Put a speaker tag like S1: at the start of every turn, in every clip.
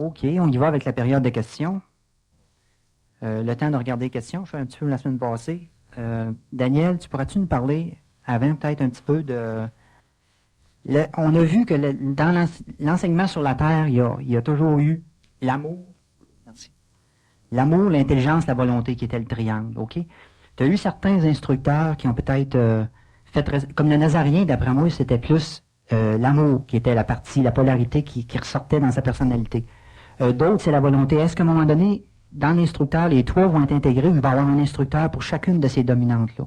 S1: OK, on y va avec la période de questions. Le temps de regarder les questions, je fais un petit peu la semaine passée. Daniel, tu pourrais-tu nous parler, avant peut-être un petit peu de... on a vu que dans l'enseignement sur la Terre, il y a toujours eu l'amour. Merci. L'amour, l'intelligence, la volonté qui était le triangle, OK? Tu as eu certains instructeurs qui ont peut-être comme le Nazarien, d'après moi, c'était plus l'amour qui était la partie, la polarité qui ressortait dans sa personnalité. D'autres, c'est la volonté. Est-ce qu'à un moment donné, dans l'instructeur, les trois vont être intégrés ou il va y avoir un instructeur pour chacune de ces dominantes-là?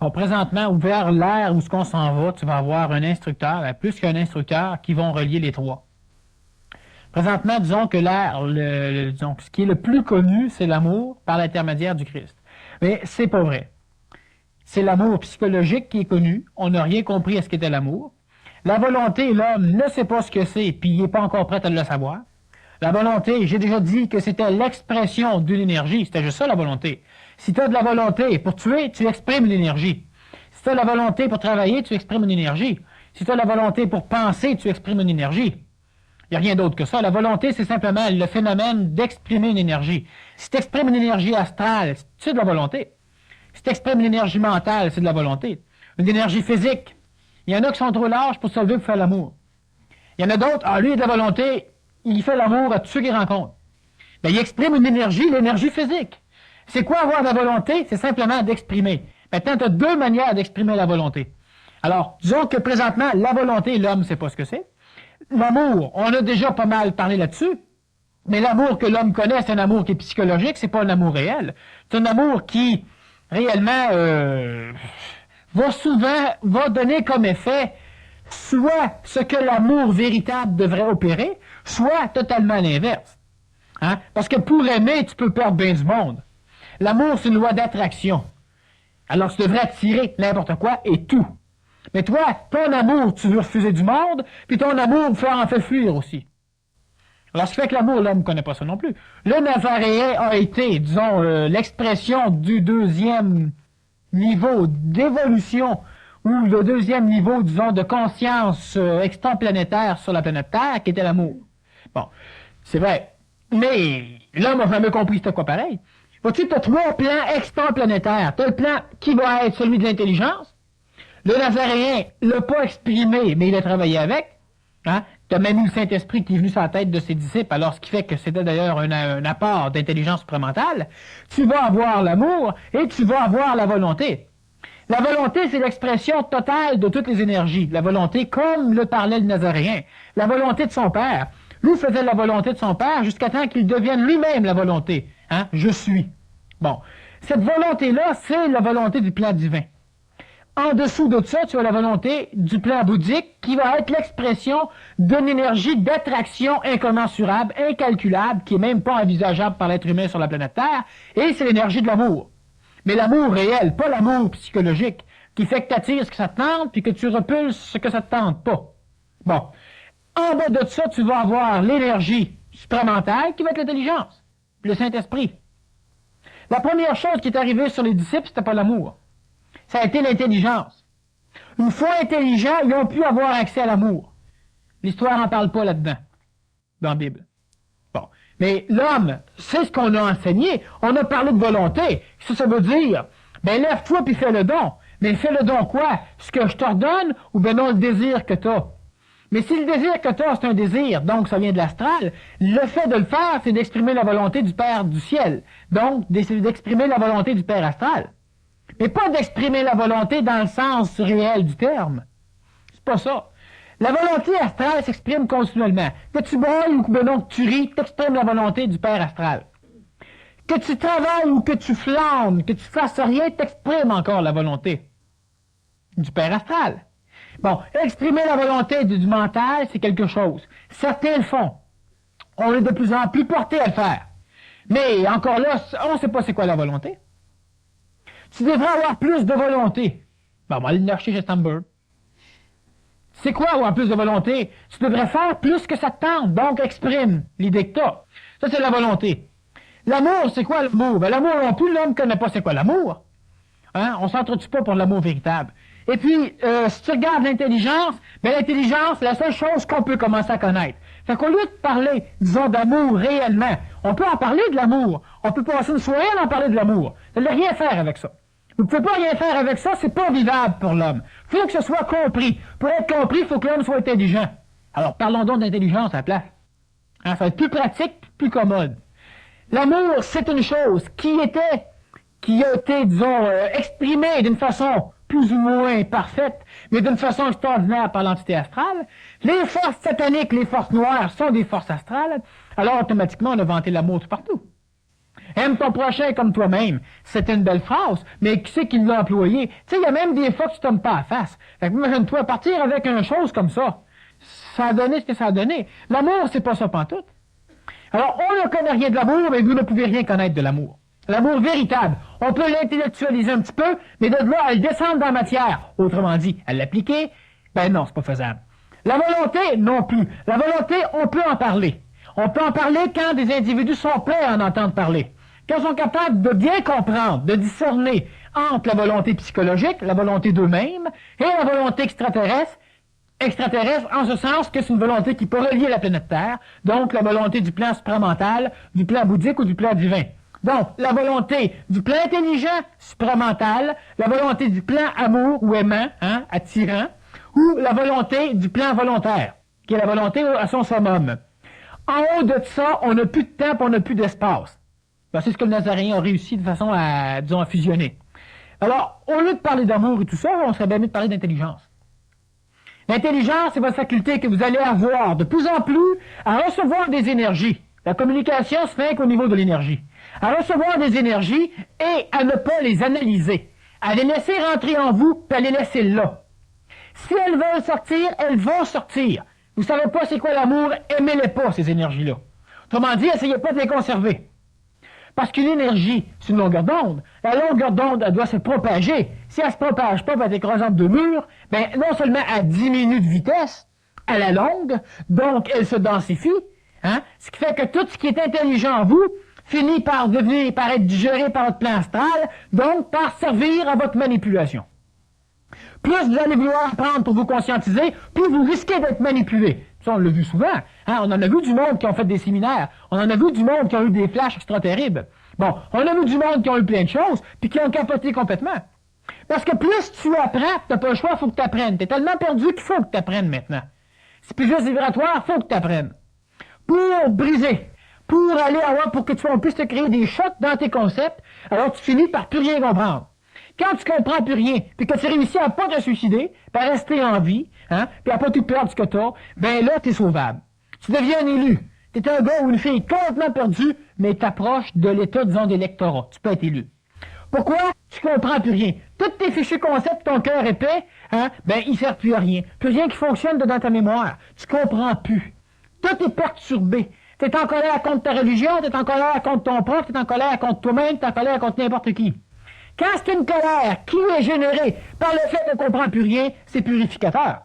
S2: Bon, présentement, vers l'ère où ce qu'on s'en va, tu vas avoir un instructeur, plus qu'un instructeur, qui vont relier les trois. Présentement, disons que disons, ce qui est le plus connu, c'est l'amour par l'intermédiaire du Christ. Mais c'est pas vrai. C'est l'amour psychologique qui est connu. On n'a rien compris à ce qu'était l'amour. La volonté, l'homme ne sait pas ce que c'est, puis il n'est pas encore prêt à le savoir. La volonté, j'ai déjà dit que c'était l'expression d'une énergie. C'était juste ça, la volonté. Si tu as de la volonté pour tuer, tu exprimes une énergie. Si tu as de la volonté pour travailler, tu exprimes une énergie. Si tu as de la volonté pour penser, tu exprimes une énergie. Il n'y a rien d'autre que ça. La volonté, c'est simplement le phénomène d'exprimer une énergie. Si tu exprimes une énergie astrale, c'est de la volonté. Si tu exprimes une énergie mentale, c'est de la volonté. Une énergie physique. Il y en a qui sont trop larges pour se lever pour faire l'amour. Il y en a d'autres, lui, il a de la volonté, il fait l'amour à tous ceux qu'il rencontre. Ben, il exprime une énergie, l'énergie physique. C'est quoi avoir de la volonté? C'est simplement d'exprimer. Maintenant, tu as deux manières d'exprimer la volonté. Alors, disons que présentement, la volonté, l'homme ne sait pas ce que c'est. L'amour, on a déjà pas mal parlé là-dessus, mais l'amour que l'homme connaît, c'est un amour qui est psychologique, c'est pas un amour réel. C'est un amour qui, réellement, va donner comme effet soit ce que l'amour véritable devrait opérer, soit totalement l'inverse. Hein? Parce que pour aimer, tu peux perdre bien du monde. L'amour, c'est une loi d'attraction. Alors, tu devrais attirer n'importe quoi et tout. Mais toi, ton amour, tu veux refuser du monde, puis ton amour en fait fuir aussi. Alors, ce qui fait que l'amour, l'homme ne connaît pas ça non plus. Le Nazaréen a été, disons, l'expression du deuxième niveau d'évolution, ou le deuxième niveau, disons, de conscience extraplanétaire sur la planète Terre, qui était l'amour. Bon, c'est vrai. Mais l'homme n'a jamais compris c'était quoi pareil. Vois-tu, tu as trois plans extraplanétaires. Tu as le plan qui va être celui de l'intelligence. Le Nazaréen l'a pas exprimé, mais il a travaillé avec. Hein? Tu as même eu le Saint-Esprit qui est venu sur la tête de ses disciples, alors ce qui fait que c'était d'ailleurs un apport d'intelligence supramentale. Tu vas avoir l'amour et tu vas avoir la volonté. La volonté, c'est l'expression totale de toutes les énergies. La volonté, comme le parlait le Nazaréen. La volonté de son Père. Lui faisait la volonté de son Père jusqu'à temps qu'il devienne lui-même la volonté. Hein? Je suis. Bon. Cette volonté-là, c'est la volonté du plan divin. En dessous de ça, tu as la volonté du plan bouddhique qui va être l'expression d'une énergie d'attraction incommensurable, incalculable, qui est même pas envisageable par l'être humain sur la planète Terre, et c'est l'énergie de l'amour. Mais l'amour réel, pas l'amour psychologique, qui fait que tu attires ce que ça te tente, puis que tu repulses ce que ça te tente pas. Bon. En bas de ça, tu vas avoir l'énergie supramentale qui va être l'intelligence, le Saint-Esprit. La première chose qui est arrivée sur les disciples, c'était pas l'amour. Ça a été l'intelligence. Une fois intelligents, ils ont pu avoir accès à l'amour. L'histoire n'en parle pas là-dedans, dans la Bible. Bon. Mais l'homme, c'est ce qu'on a enseigné. On a parlé de volonté. Ça veut dire, ben lève-toi puis fais le don. Mais fais le don quoi? Ce que je t'ordonne ou ben non le désir que tu as? Mais si le désir que tu as, c'est un désir, donc ça vient de l'astral, le fait de le faire, c'est d'exprimer la volonté du Père du ciel. Donc, d'exprimer la volonté du Père astral. Mais pas d'exprimer la volonté dans le sens réel du terme. C'est pas ça. La volonté astrale s'exprime continuellement. Que tu brailles ou que ben non, que tu ris, t'exprimes la volonté du Père astral. Que tu travailles ou que tu flammes, que tu fasses rien, t'exprimes encore la volonté du Père astral. Bon, exprimer la volonté du mental, c'est quelque chose. Certains le font. On est de plus en plus portés à le faire. Mais encore là, on ne sait pas c'est quoi la volonté. Tu devrais avoir plus de volonté. Ben, on va aller le chercher chez Stamberg. C'est quoi avoir plus de volonté? Tu devrais faire plus que ça te tente, donc exprime l'idée que tu as. Ça, c'est la volonté. L'amour, c'est quoi l'amour? Ben, l'amour non plus, l'homme ne connaît pas c'est quoi l'amour. Hein? On ne s'entretue pas pour l'amour véritable. Et puis, si tu regardes l'intelligence, ben l'intelligence, c'est la seule chose qu'on peut commencer à connaître. Fait qu'au lieu de parler, disons, d'amour réellement, on peut en parler de l'amour. On peut passer une soirée à en parler de l'amour. Vous n'allez rien faire avec ça. Vous ne pouvez pas rien faire avec ça, c'est pas vivable pour l'homme. Il faut que ce soit compris. Pour être compris, il faut que l'homme soit intelligent. Alors, parlons donc d'intelligence à la place. Hein, ça va être plus pratique, plus commode. L'amour, c'est une chose qui a été, disons, exprimée d'une façon plus ou moins parfaite, mais d'une façon extraordinaire par l'entité astrale. Les forces sataniques, les forces noires sont des forces astrales, alors automatiquement on a vanté l'amour tout partout. Aime ton prochain comme toi-même. C'est une belle phrase, mais qui c'est qui l'a employée? Tu sais, il y a même des fois que tu tombes pas à face. Fait que imagine-toi partir avec une chose comme ça. Ça a donné ce que ça a donné. L'amour, c'est pas ça pantoute. Alors, on ne connaît rien de l'amour, mais vous ne pouvez rien connaître de l'amour. L'amour véritable, on peut l'intellectualiser un petit peu, mais de là à le descendre dans la matière, autrement dit, à l'appliquer, ben non, c'est pas faisable. La volonté, non plus. La volonté, on peut en parler. On peut en parler quand des individus sont prêts à en entendre parler. Quand ils sont capables de bien comprendre, de discerner entre la volonté psychologique, la volonté d'eux-mêmes, et la volonté extraterrestre en ce sens que c'est une volonté qui peut relier la planète Terre, donc la volonté du plan supramental, du plan bouddhique ou du plan divin. Donc, la volonté du plan intelligent, supramental, la volonté du plan amour ou aimant, attirant, ou la volonté du plan volontaire, qui est la volonté à son summum. En haut de ça, on n'a plus de temps, on n'a plus d'espace. Ben, c'est ce que le Nazaréen a réussi de façon à, disons, à fusionner. Alors, au lieu de parler d'amour et tout ça, on serait bien mieux de parler d'intelligence. L'intelligence, c'est votre faculté que vous allez avoir de plus en plus à recevoir des énergies. La communication se fait qu'au niveau de l'énergie. À recevoir des énergies et à ne pas les analyser. À les laisser rentrer en vous, puis à les laisser là. Si elles veulent sortir, elles vont sortir. Vous savez pas c'est quoi l'amour, aimez-les pas, ces énergies-là. Autrement dit, essayez pas de les conserver. Parce qu'une énergie, c'est une longueur d'onde. La longueur d'onde, elle doit se propager. Si elle se propage pas, elle va être écrasante de murs, ben, non seulement elle diminue de vitesse, à la longue, donc elle se densifie, ce qui fait que tout ce qui est intelligent en vous finit par être digéré par votre plan astral, donc par servir à votre manipulation. Plus vous allez vouloir apprendre pour vous conscientiser, plus vous risquez d'être manipulé. Ça, on l'a vu souvent. On en a vu du monde qui ont fait des séminaires. On en a vu du monde qui ont eu des flashs extra terribles. Bon, on a vu du monde qui ont eu plein de choses, puis qui ont capoté complètement. Parce que plus tu apprends, t'as pas le choix, il faut que tu apprennes. T'es tellement perdu qu'il faut que tu apprennes maintenant. C'est plus juste vibratoire, il faut que tu apprennes. Pour briser, pour aller pour que tu puisses te créer des chocs dans tes concepts, alors tu finis par plus rien comprendre. Quand tu comprends plus rien, puis que tu réussis à pas te suicider, puis à rester en vie, puis à pas tout perdre ce que t'as, ben là, t'es sauvable. Tu deviens un élu. T'es un gars ou une fille complètement perdu, mais t'approches de l'état, disons, d'électorat. Tu peux être élu. Pourquoi? Tu comprends plus rien. Tous tes fichus concepts, ton cœur épais, ben, ils servent plus à rien. Plus rien qui fonctionne dans ta mémoire. Tu comprends plus. Tout est perturbé. T'es en colère contre ta religion, t'es en colère contre ton prof, t'es en colère contre toi-même, t'es en colère contre n'importe qui. Quand c'est une colère qui est générée par le fait de ne comprendre plus rien, c'est purificateur.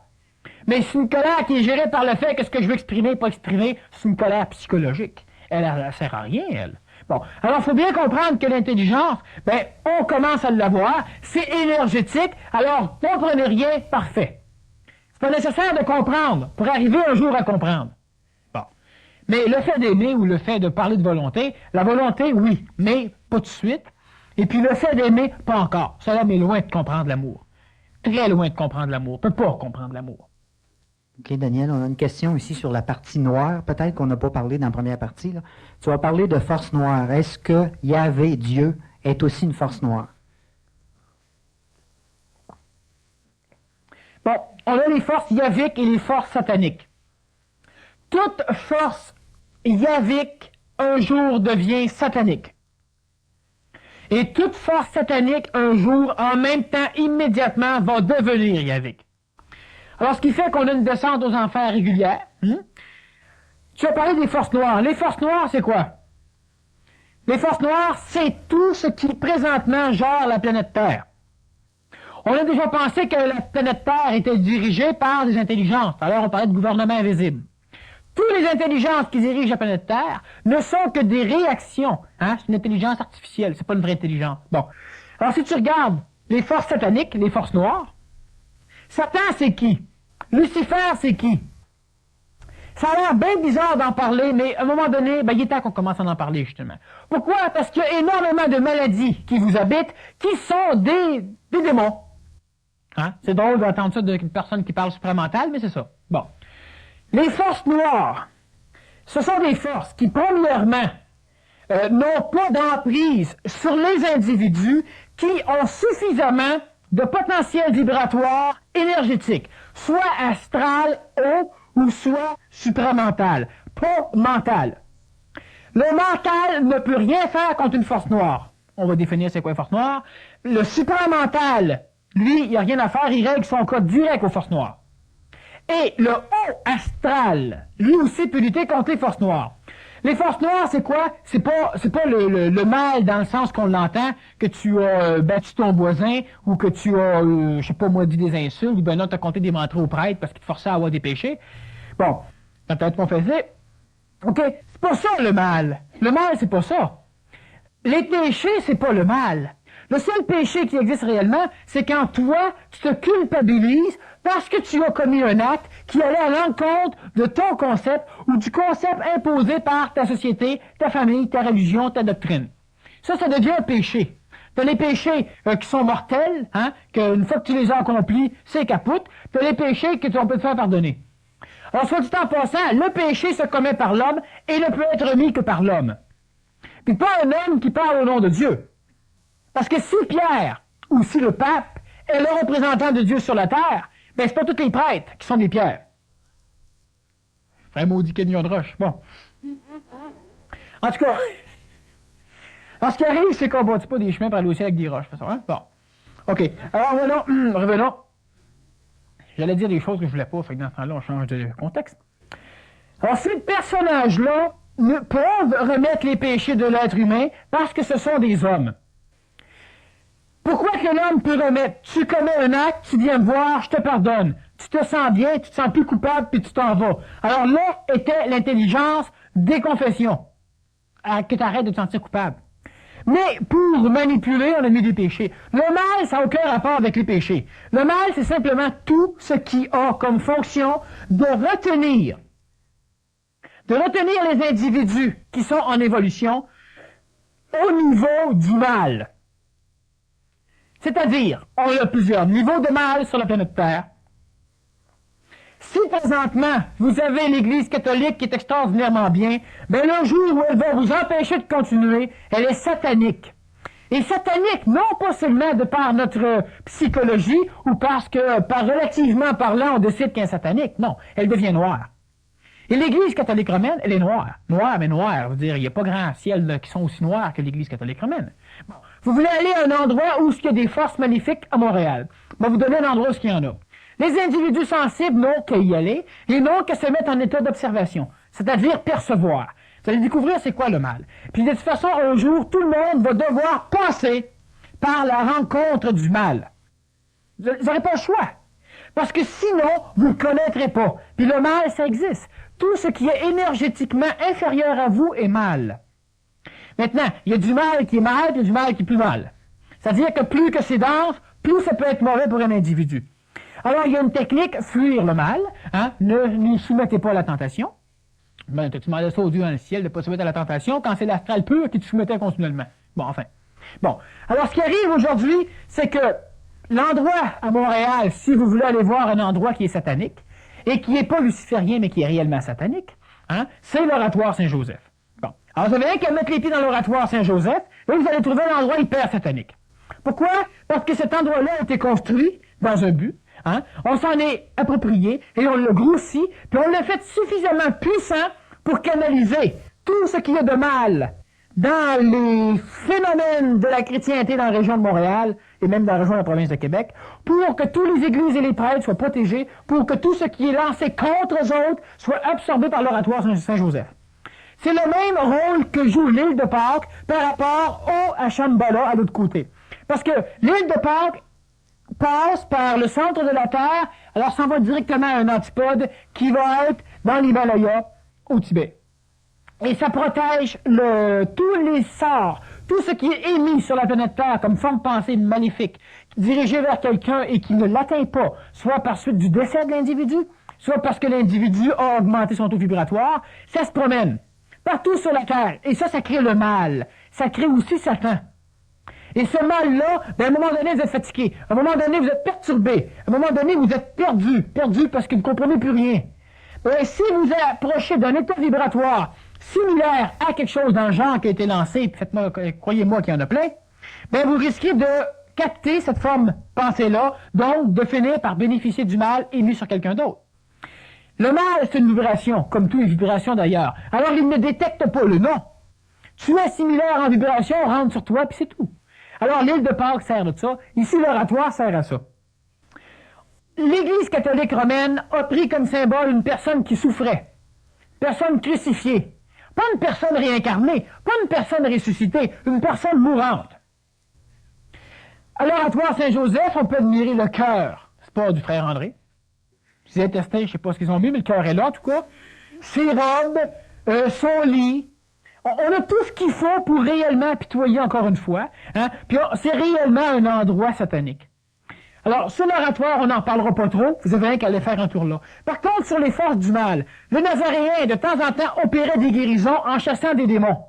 S2: Mais c'est une colère qui est gérée par le fait que ce que je veux exprimer, pas exprimer, c'est une colère psychologique. Elle ne sert à rien, elle. Bon, alors il faut bien comprendre que l'intelligence, ben, on commence à l'avoir, c'est énergétique, alors comprenez rien, parfait. C'est pas nécessaire de comprendre pour arriver un jour à comprendre. Bon. Mais le fait d'aimer ou le fait de parler de volonté, la volonté, oui, mais pas tout de suite. Et puis le fait d'aimer, pas encore. Cela m'est loin de comprendre l'amour. Très loin de comprendre l'amour. On peut pas comprendre l'amour.
S1: OK, Daniel, on a une question ici sur la partie noire. Peut-être qu'on n'a pas parlé dans la première partie. Là. Tu vas parler de force noire. Est-ce que Yahvé, Dieu, est aussi une force noire?
S2: Bon, on a les forces yahviques et les forces sataniques. Toute force yahvique, un jour, devient satanique. Et toute force satanique, un jour, en même temps, immédiatement, va devenir yahvique. Alors, ce qui fait qu'on a une descente aux enfers régulière. Tu as parlé des forces noires. Les forces noires, c'est quoi? Les forces noires, c'est tout ce qui, présentement, gère la planète Terre. On a déjà pensé que la planète Terre était dirigée par des intelligences. Alors, on parlait de gouvernement invisible. Toutes les intelligences qui dirigent la planète Terre ne sont que des réactions. C'est une intelligence artificielle, c'est pas une vraie intelligence. Bon. Alors, si tu regardes les forces sataniques, les forces noires, Satan, c'est qui? Lucifer, c'est qui? Ça a l'air bien bizarre d'en parler, mais à un moment donné, il est temps qu'on commence à en parler, justement. Pourquoi? Parce qu'il y a énormément de maladies qui vous habitent, qui sont des démons. Hein? C'est drôle d'entendre ça d'une personne qui parle supramental, mais c'est ça. Bon. Les forces noires, ce sont des forces qui, premièrement, n'ont pas d'emprise sur les individus qui ont suffisamment de potentiel vibratoire énergétique, soit astral, haut, ou soit supramental, pas mental. Le mental ne peut rien faire contre une force noire. On va définir c'est quoi une force noire. Le supramental, lui, il n'y a rien à faire, il règle son cas direct aux forces noires. Et le haut astral, lui aussi, peut lutter contre les forces noires. Les forces noires, c'est quoi? C'est pas le mal dans le sens qu'on l'entend, que tu as battu ton voisin, ou que tu as, je sais pas moi, dit des insultes, ou ben non, t'as compté des mantras au prêtre parce qu'il te forçait à avoir des péchés. Bon, quand t'as confessé, ok, c'est pas ça le mal. Le mal, c'est pas ça. Les péchés, c'est pas le mal. Le seul péché qui existe réellement, c'est quand toi, tu te culpabilises parce que tu as commis un acte qui allait à l'encontre de ton concept ou du concept imposé par ta société, ta famille, ta religion, ta doctrine. Ça devient un péché. T'as les péchés qui sont mortels, hein, qu'une fois que tu les as accomplis, c'est capote. T'as les péchés que on peut te faire pardonner. Alors, soit dit en passant, le péché se commet par l'homme et ne peut être remis que par l'homme. Puis pas un homme qui parle au nom de Dieu. Parce que si Pierre, ou si le pape, est le représentant de Dieu sur la terre, ben c'est pas tous les prêtres qui sont des pierres. Frère maudit Kenyon de roche. Bon. En tout cas, alors ce qui arrive, c'est qu'on ne bâtit pas des chemins pour aller au ciel avec des roches. Hein? Bon. OK. Alors, revenons. J'allais dire des choses que je voulais pas, fait que dans ce temps-là, on change de contexte. Alors, ces personnages-là ne peuvent remettre les péchés de l'être humain parce que ce sont des hommes. Pourquoi que l'homme peut remettre? Tu commets un acte, tu viens me voir, je te pardonne. Tu te sens bien, tu te sens plus coupable, puis tu t'en vas. Alors là était l'intelligence des confessions. Que tu arrêtes de te sentir coupable. Mais pour manipuler, on a mis des péchés. Le mal, ça n'a aucun rapport avec les péchés. Le mal, c'est simplement tout ce qui a comme fonction de retenir les individus qui sont en évolution au niveau du mal. C'est-à-dire, on a plusieurs niveaux de mal sur la planète Terre. Si présentement, vous avez l'Église catholique qui est extraordinairement bien, ben le jour où elle va vous empêcher de continuer, elle est satanique. Et satanique, non pas seulement de par notre psychologie, ou parce que, par relativement parlant, on décide qu'elle est satanique. Non, elle devient noire. Et l'Église catholique romaine, elle est noire. Noire, mais noire. Je veux dire, il n'y a pas grand ciel là, qui sont aussi noirs que l'Église catholique romaine. Bon. Vous voulez aller à un endroit où il y a des forces maléfiques à Montréal. Je vais vous donner un endroit où il y en a. Les individus sensibles n'ont qu'à y aller et n'ont qu'à se mettre en état d'observation, c'est-à-dire percevoir. Vous allez découvrir c'est quoi le mal. Puis de toute façon, un jour, tout le monde va devoir passer par la rencontre du mal. Vous n'aurez pas le choix. Parce que sinon, vous ne le connaîtrez pas. Puis le mal, ça existe. Tout ce qui est énergétiquement inférieur à vous est mal. Maintenant, il y a du mal qui est mal, puis il y a du mal qui est plus mal. C'est-à-dire que plus que c'est dense, plus ça peut être mauvais pour un individu. Alors, il y a une technique, fuir le mal. Hein? Ne soumettez pas à la tentation. Ben, tu demandais ça au Dieu dans le ciel de ne pas se soumettre à la tentation quand c'est l'astral pur qui te soumettait continuellement. Bon, enfin. Bon. Alors, ce qui arrive aujourd'hui, c'est que l'endroit à Montréal, si vous voulez aller voir un endroit qui est satanique, et qui n'est pas luciférien, mais qui est réellement satanique, hein, c'est l'oratoire Saint-Joseph. Bon. Alors, vous avez rien qu'à mettre les pieds dans l'oratoire Saint-Joseph, et vous allez trouver un endroit hyper satanique. Pourquoi? Parce que cet endroit-là a été construit dans un but. Hein? On s'en est approprié, et on l'a grossi, puis on l'a fait suffisamment puissant pour canaliser tout ce qu'il y a de mal dans les phénomènes de la chrétienté dans la région de Montréal, et même dans la région de la province de Québec, pour que tous les églises et les prêtres soient protégés, pour que tout ce qui est lancé contre eux autres soit absorbé par l'oratoire Saint-Joseph. C'est le même rôle que joue l'île de Pâques par rapport à Shambhala, à l'autre côté. Parce que l'île de Pâques passe par le centre de la Terre, alors s'en va directement à un antipode qui va être dans l'Himalaya, au Tibet. Et ça protège tous les sorts, tout ce qui est émis sur la planète Terre comme forme de pensée maléfique, dirigée vers quelqu'un et qui ne l'atteint pas, soit par suite du décès de l'individu, soit parce que l'individu a augmenté son taux vibratoire, ça se promène partout sur la Terre. Et ça crée le mal. Ça crée aussi Satan. Et ce mal-là, à un moment donné, vous êtes fatigué. À un moment donné, vous êtes perturbé. À un moment donné, vous êtes perdu parce que vous ne comprenez plus rien. Et si vous approchez d'un état vibratoire similaire à quelque chose dans le genre qui a été lancé, croyez-moi qu'il y en a plein, vous risquez de capter cette forme pensée-là, donc de finir par bénéficier du mal émis sur quelqu'un d'autre. Le mal, c'est une vibration, comme toutes les vibrations d'ailleurs. Alors, il ne détecte pas le nom. Tu es similaire en vibration, rentre sur toi, puis c'est tout. Alors, l'île de Pâques sert de ça. Ici, l'oratoire sert à ça. L'Église catholique romaine a pris comme symbole une personne qui souffrait. Personne crucifiée. Pas une personne réincarnée, pas une personne ressuscitée, une personne mourante. À l'oratoire Saint-Joseph, on peut admirer le cœur. C'est pas du frère André. Je testé, je sais pas ce qu'ils ont mis, mais le cœur est là, en tout cas. Ses robes, son lit. On a tout ce qu'il faut pour réellement apitoyer encore une fois. Hein? Puis c'est réellement un endroit satanique. Alors, sur l'oratoire, on n'en parlera pas trop. Vous avez rien qu'à aller faire un tour là. Par contre, sur les forces du mal, le Nazaréen, de temps en temps, opérait des guérisons en chassant des démons.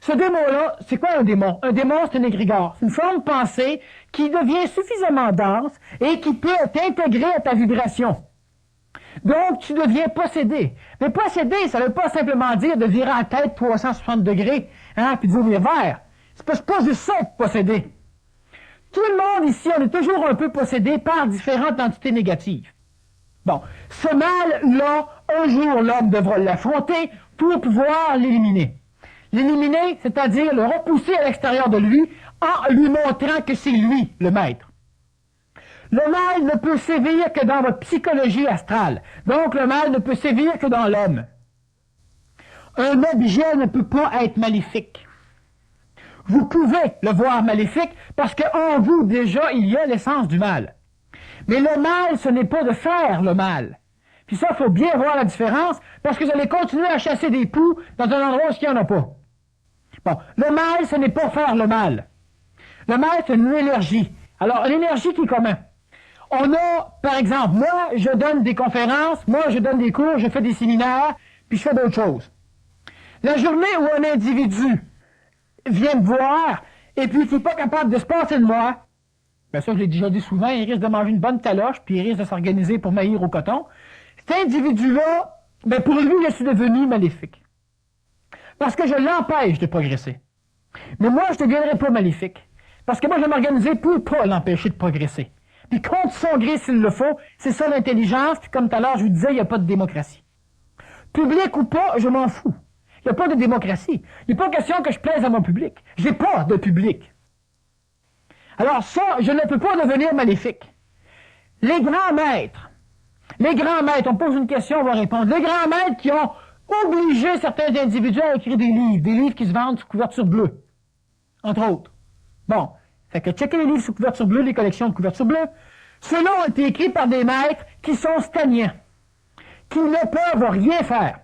S2: Ce démon-là, c'est quoi un démon? Un démon, c'est un égrégore. C'est une forme pensée qui devient suffisamment dense et qui peut t'intégrer à ta vibration. Donc, tu deviens possédé. Mais possédé, ça ne veut pas simplement dire de virer la tête 360 degrés, hein, puis de devenir vert. C'est pas juste ça, possédé. Tout le monde ici, on est toujours un peu possédé par différentes entités négatives. Bon, ce mal-là, un jour, l'homme devra l'affronter pour pouvoir l'éliminer. L'éliminer, c'est-à-dire le repousser à l'extérieur de lui en lui montrant que c'est lui le maître. Le mal ne peut sévir que dans votre psychologie astrale. Donc, le mal ne peut sévir que dans l'homme. Un objet ne peut pas être maléfique. Vous pouvez le voir maléfique parce qu'en vous, déjà, il y a l'essence du mal. Mais le mal, ce n'est pas de faire le mal. Puis ça, il faut bien voir la différence parce que vous allez continuer à chasser des poux dans un endroit où il n'y en a pas. Bon, le mal, ce n'est pas faire le mal. Le mal, c'est une énergie. Alors, l'énergie qui est comment? On a, par exemple, moi, je donne des conférences, moi, je donne des cours, je fais des séminaires, puis je fais d'autres choses. La journée où un individu vient me voir, et puis il n'est pas capable de se passer de moi, ça, je l'ai déjà dit souvent, il risque de manger une bonne taloche, puis il risque de s'organiser pour maïr au coton. Cet individu-là, pour lui, je suis devenu maléfique. Parce que je l'empêche de progresser. Mais moi, je ne deviendrai pas maléfique. Parce que moi, je vais m'organiser pour ne pas l'empêcher de progresser. Puis contre son gré s'il le faut, c'est ça l'intelligence, puis comme tout à l'heure, je vous disais, il n'y a pas de démocratie. Public ou pas, je m'en fous. Il n'y a pas de démocratie. Il n'est pas question que je plaise à mon public. Je n'ai pas de public. Alors ça, je ne peux pas devenir maléfique. Les grands maîtres, on pose une question, on va répondre. Les grands maîtres qui ont obligé certains individus à écrire des livres qui se vendent sous couverture bleue, entre autres. Bon, fait que checker les livres sous couverture bleue, les collections de couverture bleue, ceux-là ont été écrits par des maîtres qui sont stagnants, qui ne peuvent rien faire.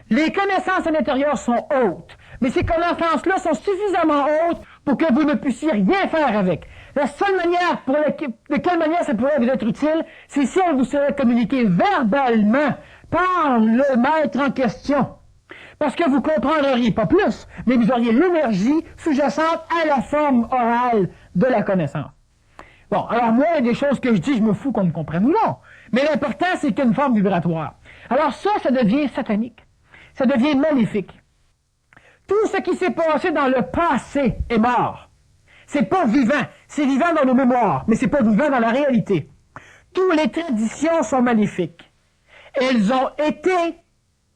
S2: Les connaissances à l'intérieur sont hautes, mais ces connaissances-là sont suffisamment hautes pour que vous ne puissiez rien faire avec. La seule manière de quelle manière ça pourrait vous être utile, c'est si on vous serait communiqué verbalement par le maître en question. Parce que vous comprendriez pas plus, mais vous auriez l'énergie sous-jacente à la forme orale de la connaissance. Bon, alors moi, il y a des choses que je dis, je me fous qu'on me comprenne ou non. Mais l'important, c'est qu'il y a une forme vibratoire. Alors ça devient satanique. Ça devient maléfique. Tout ce qui s'est passé dans le passé est mort. C'est pas vivant. C'est vivant dans nos mémoires, mais c'est pas vivant dans la réalité. Toutes les traditions sont maléfiques. Elles ont été,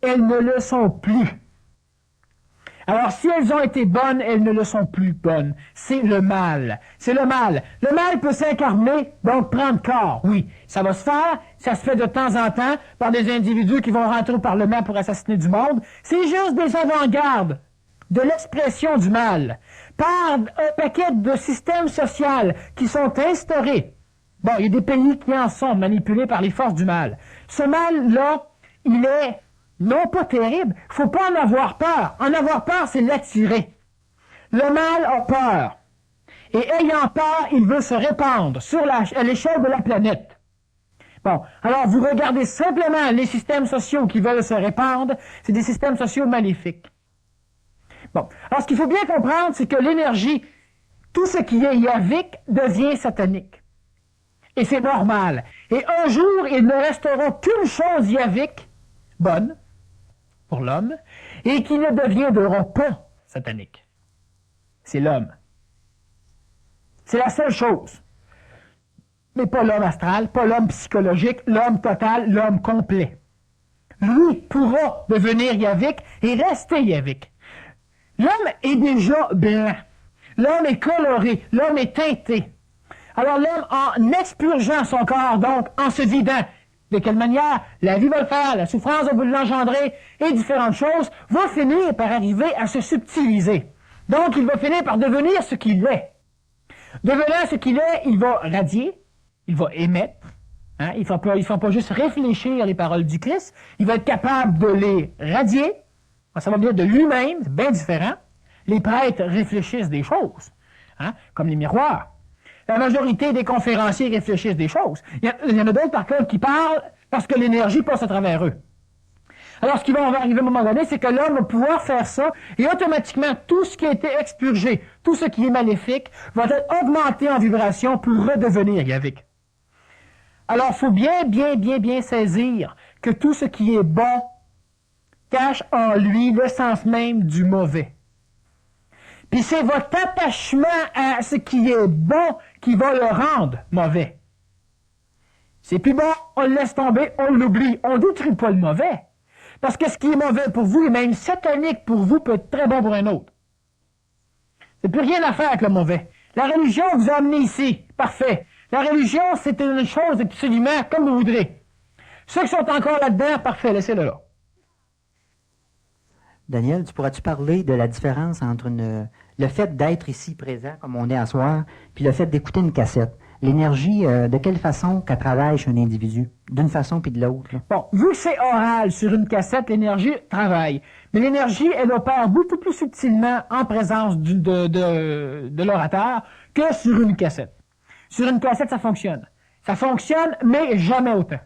S2: elles ne le sont plus. Alors, si elles ont été bonnes, elles ne le sont plus bonnes. C'est le mal. C'est le mal. Le mal peut s'incarner, donc prendre corps. Oui, ça va se faire. Ça se fait de temps en temps par des individus qui vont rentrer au Parlement pour assassiner du monde. C'est juste des avant-gardes de l'expression du mal. Par un paquet de systèmes sociaux qui sont instaurés. Bon, il y a des pays qui en sont manipulés par les forces du mal. Ce mal-là, il est non pas terrible, il ne faut pas en avoir peur. En avoir peur, c'est l'attirer. Le mal a peur. Et ayant peur, il veut se répandre à l'échelle de la planète. Bon, alors vous regardez simplement les systèmes sociaux qui veulent se répandre, c'est des systèmes sociaux maléfiques. Bon, alors ce qu'il faut bien comprendre, c'est que l'énergie, tout ce qui est yavique devient satanique. Et c'est normal. Et un jour, il ne restera qu'une chose yavique, bonne, pour l'homme, et qui ne deviendra pas satanique. C'est l'homme. C'est la seule chose. Mais pas l'homme astral, pas l'homme psychologique, l'homme total, l'homme complet. Lui pourra devenir yavique et rester yavique. L'homme est déjà blanc. L'homme est coloré. L'homme est teinté. Alors l'homme, en expurgeant son corps, donc en se vidant, de quelle manière la vie va le faire, la souffrance va l'engendrer et différentes choses, va finir par arriver à se subtiliser. Donc il va finir par devenir ce qu'il est. Devenant ce qu'il est, il va radier, il va émettre. Hein, il ne faut pas juste réfléchir les paroles du Christ, il va être capable de les radier. Ça va venir de lui-même, c'est bien différent. Les prêtres réfléchissent des choses, hein, comme les miroirs. La majorité des conférenciers réfléchissent des choses. Il y en a d'autres, par contre, qui parlent parce que l'énergie passe à travers eux. Alors, ce qui va arriver à un moment donné, c'est que l'homme va pouvoir faire ça, et automatiquement, tout ce qui a été expurgé, tout ce qui est maléfique, va être augmenté en vibration pour redevenir yavique. Alors, il faut bien saisir que tout ce qui est bon cache en lui l'essence même du mauvais. Puis c'est votre attachement à ce qui est bon qui va le rendre mauvais. C'est plus bon, on le laisse tomber, on l'oublie, on ne détruit pas le mauvais. Parce que ce qui est mauvais pour vous, et même satanique pour vous, peut être très bon pour un autre. C'est plus rien à faire avec le mauvais. La religion vous a amené ici, parfait. La religion, c'est une chose absolument comme vous voudrez. Ceux qui sont encore là-dedans, parfait, laissez-le là.
S1: Daniel, pourrais-tu parler de la différence entre le fait d'être ici présent, comme on est à soir, puis le fait d'écouter une cassette? L'énergie, de quelle façon qu'elle travaille chez un individu? D'une façon puis de l'autre.
S2: Bon, vu que c'est oral sur une cassette, l'énergie travaille. Mais l'énergie, elle opère beaucoup plus subtilement en présence de l'orateur que sur une cassette. Sur une cassette, ça fonctionne. Ça fonctionne, mais jamais autant.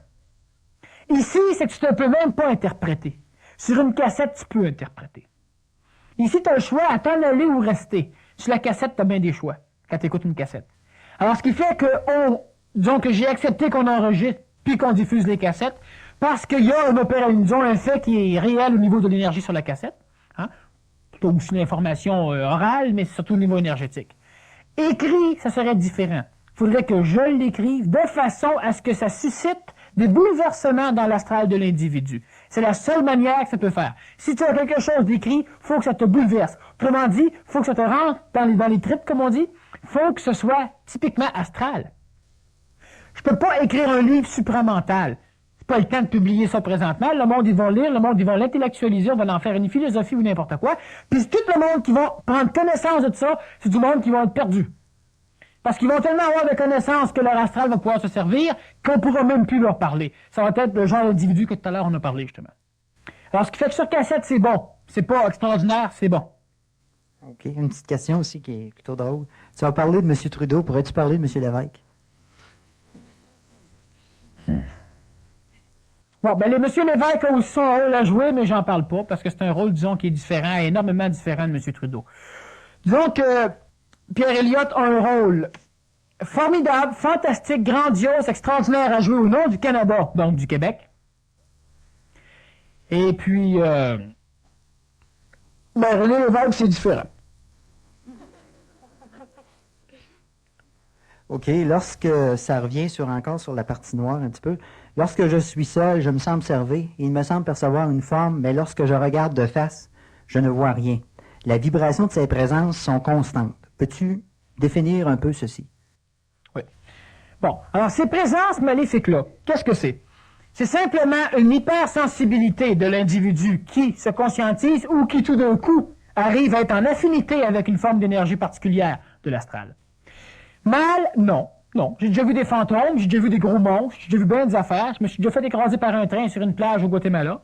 S2: Ici, c'est que tu ne peux même pas interpréter. Sur une cassette, tu peux interpréter. Ici, tu as le choix à t'en aller ou rester. Sur la cassette, tu as bien des choix quand tu écoutes une cassette. Alors, ce qui fait que disons que j'ai accepté qu'on enregistre puis qu'on diffuse les cassettes parce qu'il y a un fait qui est réel au niveau de l'énergie sur la cassette. Hein? C'est aussi une information orale, mais surtout au niveau énergétique. Écrit, ça serait différent. Il faudrait que je l'écrive de façon à ce que ça suscite des bouleversements dans l'astral de l'individu. C'est la seule manière que ça peut faire. Si tu as quelque chose d'écrit, il faut que ça te bouleverse. Autrement dit, il faut que ça te rentre dans les tripes, comme on dit. Il faut que ce soit typiquement astral. Je peux pas écrire un livre supramental. C'est pas le temps de publier ça présentement. Le monde, ils vont lire, le monde, ils vont l'intellectualiser, on va en faire une philosophie ou n'importe quoi. Puis tout le monde qui va prendre connaissance de ça, c'est du monde qui va être perdu. Parce qu'ils vont tellement avoir de connaissances que leur astral va pouvoir se servir qu'on ne pourra même plus leur parler. Ça va être le genre d'individu que tout à l'heure on a parlé, justement. Alors, ce qui fait que sur cassette, c'est bon. C'est pas extraordinaire, c'est bon.
S1: OK. Une petite question aussi qui est plutôt drôle. Tu vas parler de M. Trudeau. Pourrais-tu parler de M. Lévesque?
S2: Bon, ben, M. Lévesque a aussi son rôle à jouer, mais j'en parle pas, parce que c'est un rôle, disons, qui est différent, énormément différent de M. Trudeau. Disons que Pierre Elliott a un rôle formidable, fantastique, grandiose, extraordinaire à jouer au nom du Canada, donc du Québec. Et puis, ben, René Lévesque, c'est différent.
S1: OK. Lorsque ça revient encore sur la partie noire un petit peu, lorsque je suis seul, je me sens observer. Il me semble percevoir une forme, mais lorsque je regarde de face, je ne vois rien. La vibration de ces présences sont constantes. Peux-tu définir un peu ceci?
S2: Oui. Bon, alors ces présences maléfiques-là, qu'est-ce que c'est? C'est simplement une hypersensibilité de l'individu qui se conscientise ou qui tout d'un coup arrive à être en affinité avec une forme d'énergie particulière de l'astral. Mal, non. Non. J'ai déjà vu des fantômes, j'ai déjà vu des gros monstres, j'ai déjà vu bien des affaires. Je me suis déjà fait écraser par un train sur une plage au Guatemala.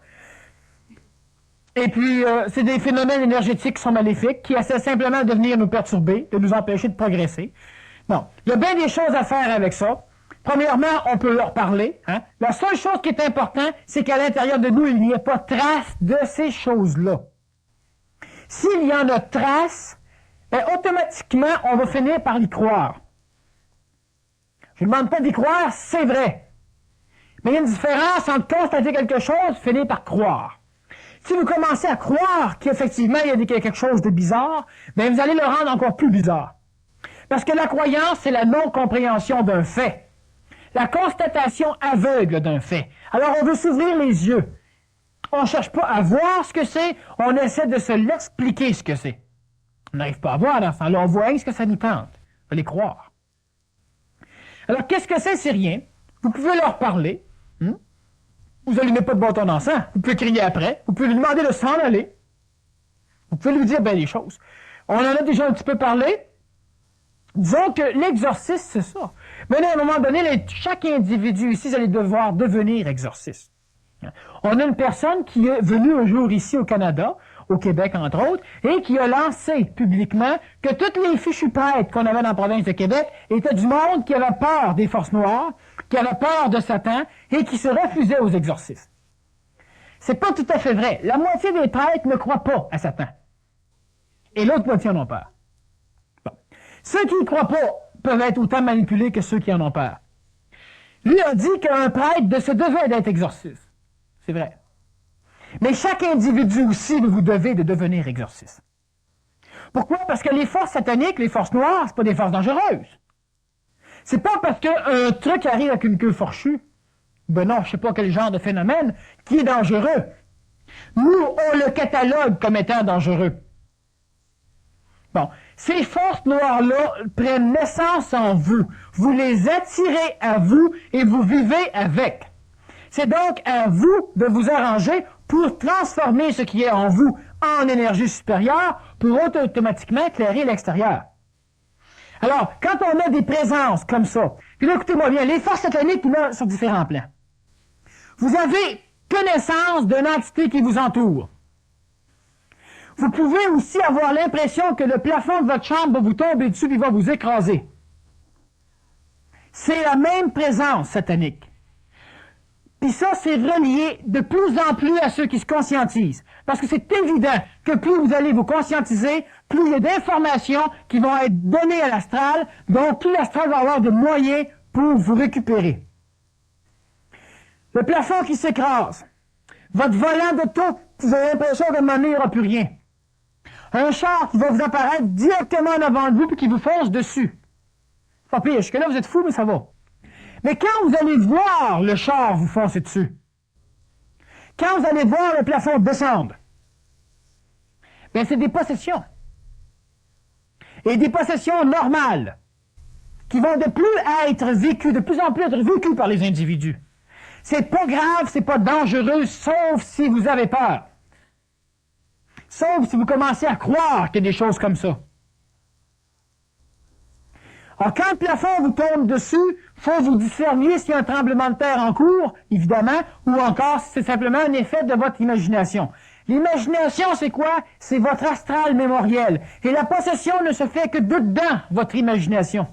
S2: Et puis, c'est des phénomènes énergétiques qui sont maléfiques, qui essaient simplement de venir nous perturber, de nous empêcher de progresser. Bon. Il y a bien des choses à faire avec ça. Premièrement, on peut leur parler. Hein? La seule chose qui est importante, c'est qu'à l'intérieur de nous, il n'y ait pas trace de ces choses-là. S'il y en a trace, ben, automatiquement, on va finir par y croire. Je ne demande pas d'y croire, c'est vrai. Mais il y a une différence entre constater quelque chose et finir par croire. Si vous commencez à croire qu'effectivement, il y a quelque chose de bizarre, ben, vous allez le rendre encore plus bizarre. Parce que la croyance, c'est la non-compréhension d'un fait. La constatation aveugle d'un fait. Alors, on veut s'ouvrir les yeux. On ne cherche pas à voir ce que c'est, on essaie de se l'expliquer ce que c'est. On n'arrive pas à voir dans ce temps-là, on voit ce que ça nous tente. On va les croire. Alors, qu'est-ce que c'est rien? Vous pouvez leur parler. Vous n'allumez pas de bâton d'encens. Vous pouvez crier après. Vous pouvez lui demander de s'en aller. Vous pouvez lui dire bien les choses. On en a déjà un petit peu parlé. Disons que l'exorcisme, c'est ça. Mais à un moment donné, chaque individu ici, vous allez devoir devenir exorciste. On a une personne qui est venue un jour ici au Canada, au Québec entre autres, et qui a lancé publiquement que toutes les fichus prêtres qu'on avait dans la province de Québec étaient du monde qui avait peur des forces noires, qui avait peur de Satan, et qui se refusait aux exorcismes. C'est pas tout à fait vrai. La moitié des prêtres ne croient pas à Satan. Et l'autre moitié en ont peur. Ceux qui ne croient pas peuvent être autant manipulés que ceux qui en ont peur. Lui a dit qu'un prêtre se devait d'être exorciste. C'est vrai. Mais chaque individu aussi, vous devez de devenir exorciste. Pourquoi? Parce que les forces sataniques, les forces noires, c'est pas des forces dangereuses. C'est pas parce qu'un truc arrive avec une queue fourchue, ben non, je sais pas quel genre de phénomène, qui est dangereux. Nous, on le catalogue comme étant dangereux. Bon, ces forces noires-là prennent naissance en vous. Vous les attirez à vous et vous vivez avec. C'est donc à vous de vous arranger pour transformer ce qui est en vous en énergie supérieure pour automatiquement éclairer l'extérieur. Alors, quand on a des présences comme ça, puis là, écoutez-moi bien, les forces sataniques, là, sur différents plans. Vous avez connaissance d'une entité qui vous entoure. Vous pouvez aussi avoir l'impression que le plafond de votre chambre va vous tomber dessus et va vous écraser. C'est la même présence satanique. Puis ça, c'est relié de plus en plus à ceux qui se conscientisent. Parce que c'est évident que plus vous allez vous conscientiser, plus il y a d'informations qui vont être données à l'astral, donc plus l'astral va avoir de moyens pour vous récupérer. Le plafond qui s'écrase, votre volant d'auto, vous avez l'impression qu'à un moment donné, il n'y aura plus rien. Un char qui va vous apparaître directement en avant de vous et qui vous fonce dessus. Pas pire, jusque-là, vous êtes fous, mais ça va. Mais quand vous allez voir le char vous foncer dessus, quand vous allez voir le plafond descendre, bien, c'est des possessions. Et des possessions normales, qui vont de plus en plus être vécues par les individus. C'est pas grave, c'est pas dangereux, sauf si vous avez peur. Sauf si vous commencez à croire qu'il y a des choses comme ça. Alors, quand le plafond vous tombe dessus, il faut vous discerner s'il y a un tremblement de terre en cours, évidemment, ou encore si c'est simplement un effet de votre imagination. L'imagination, c'est quoi? C'est votre astral mémoriel. Et la possession ne se fait que dedans votre imagination.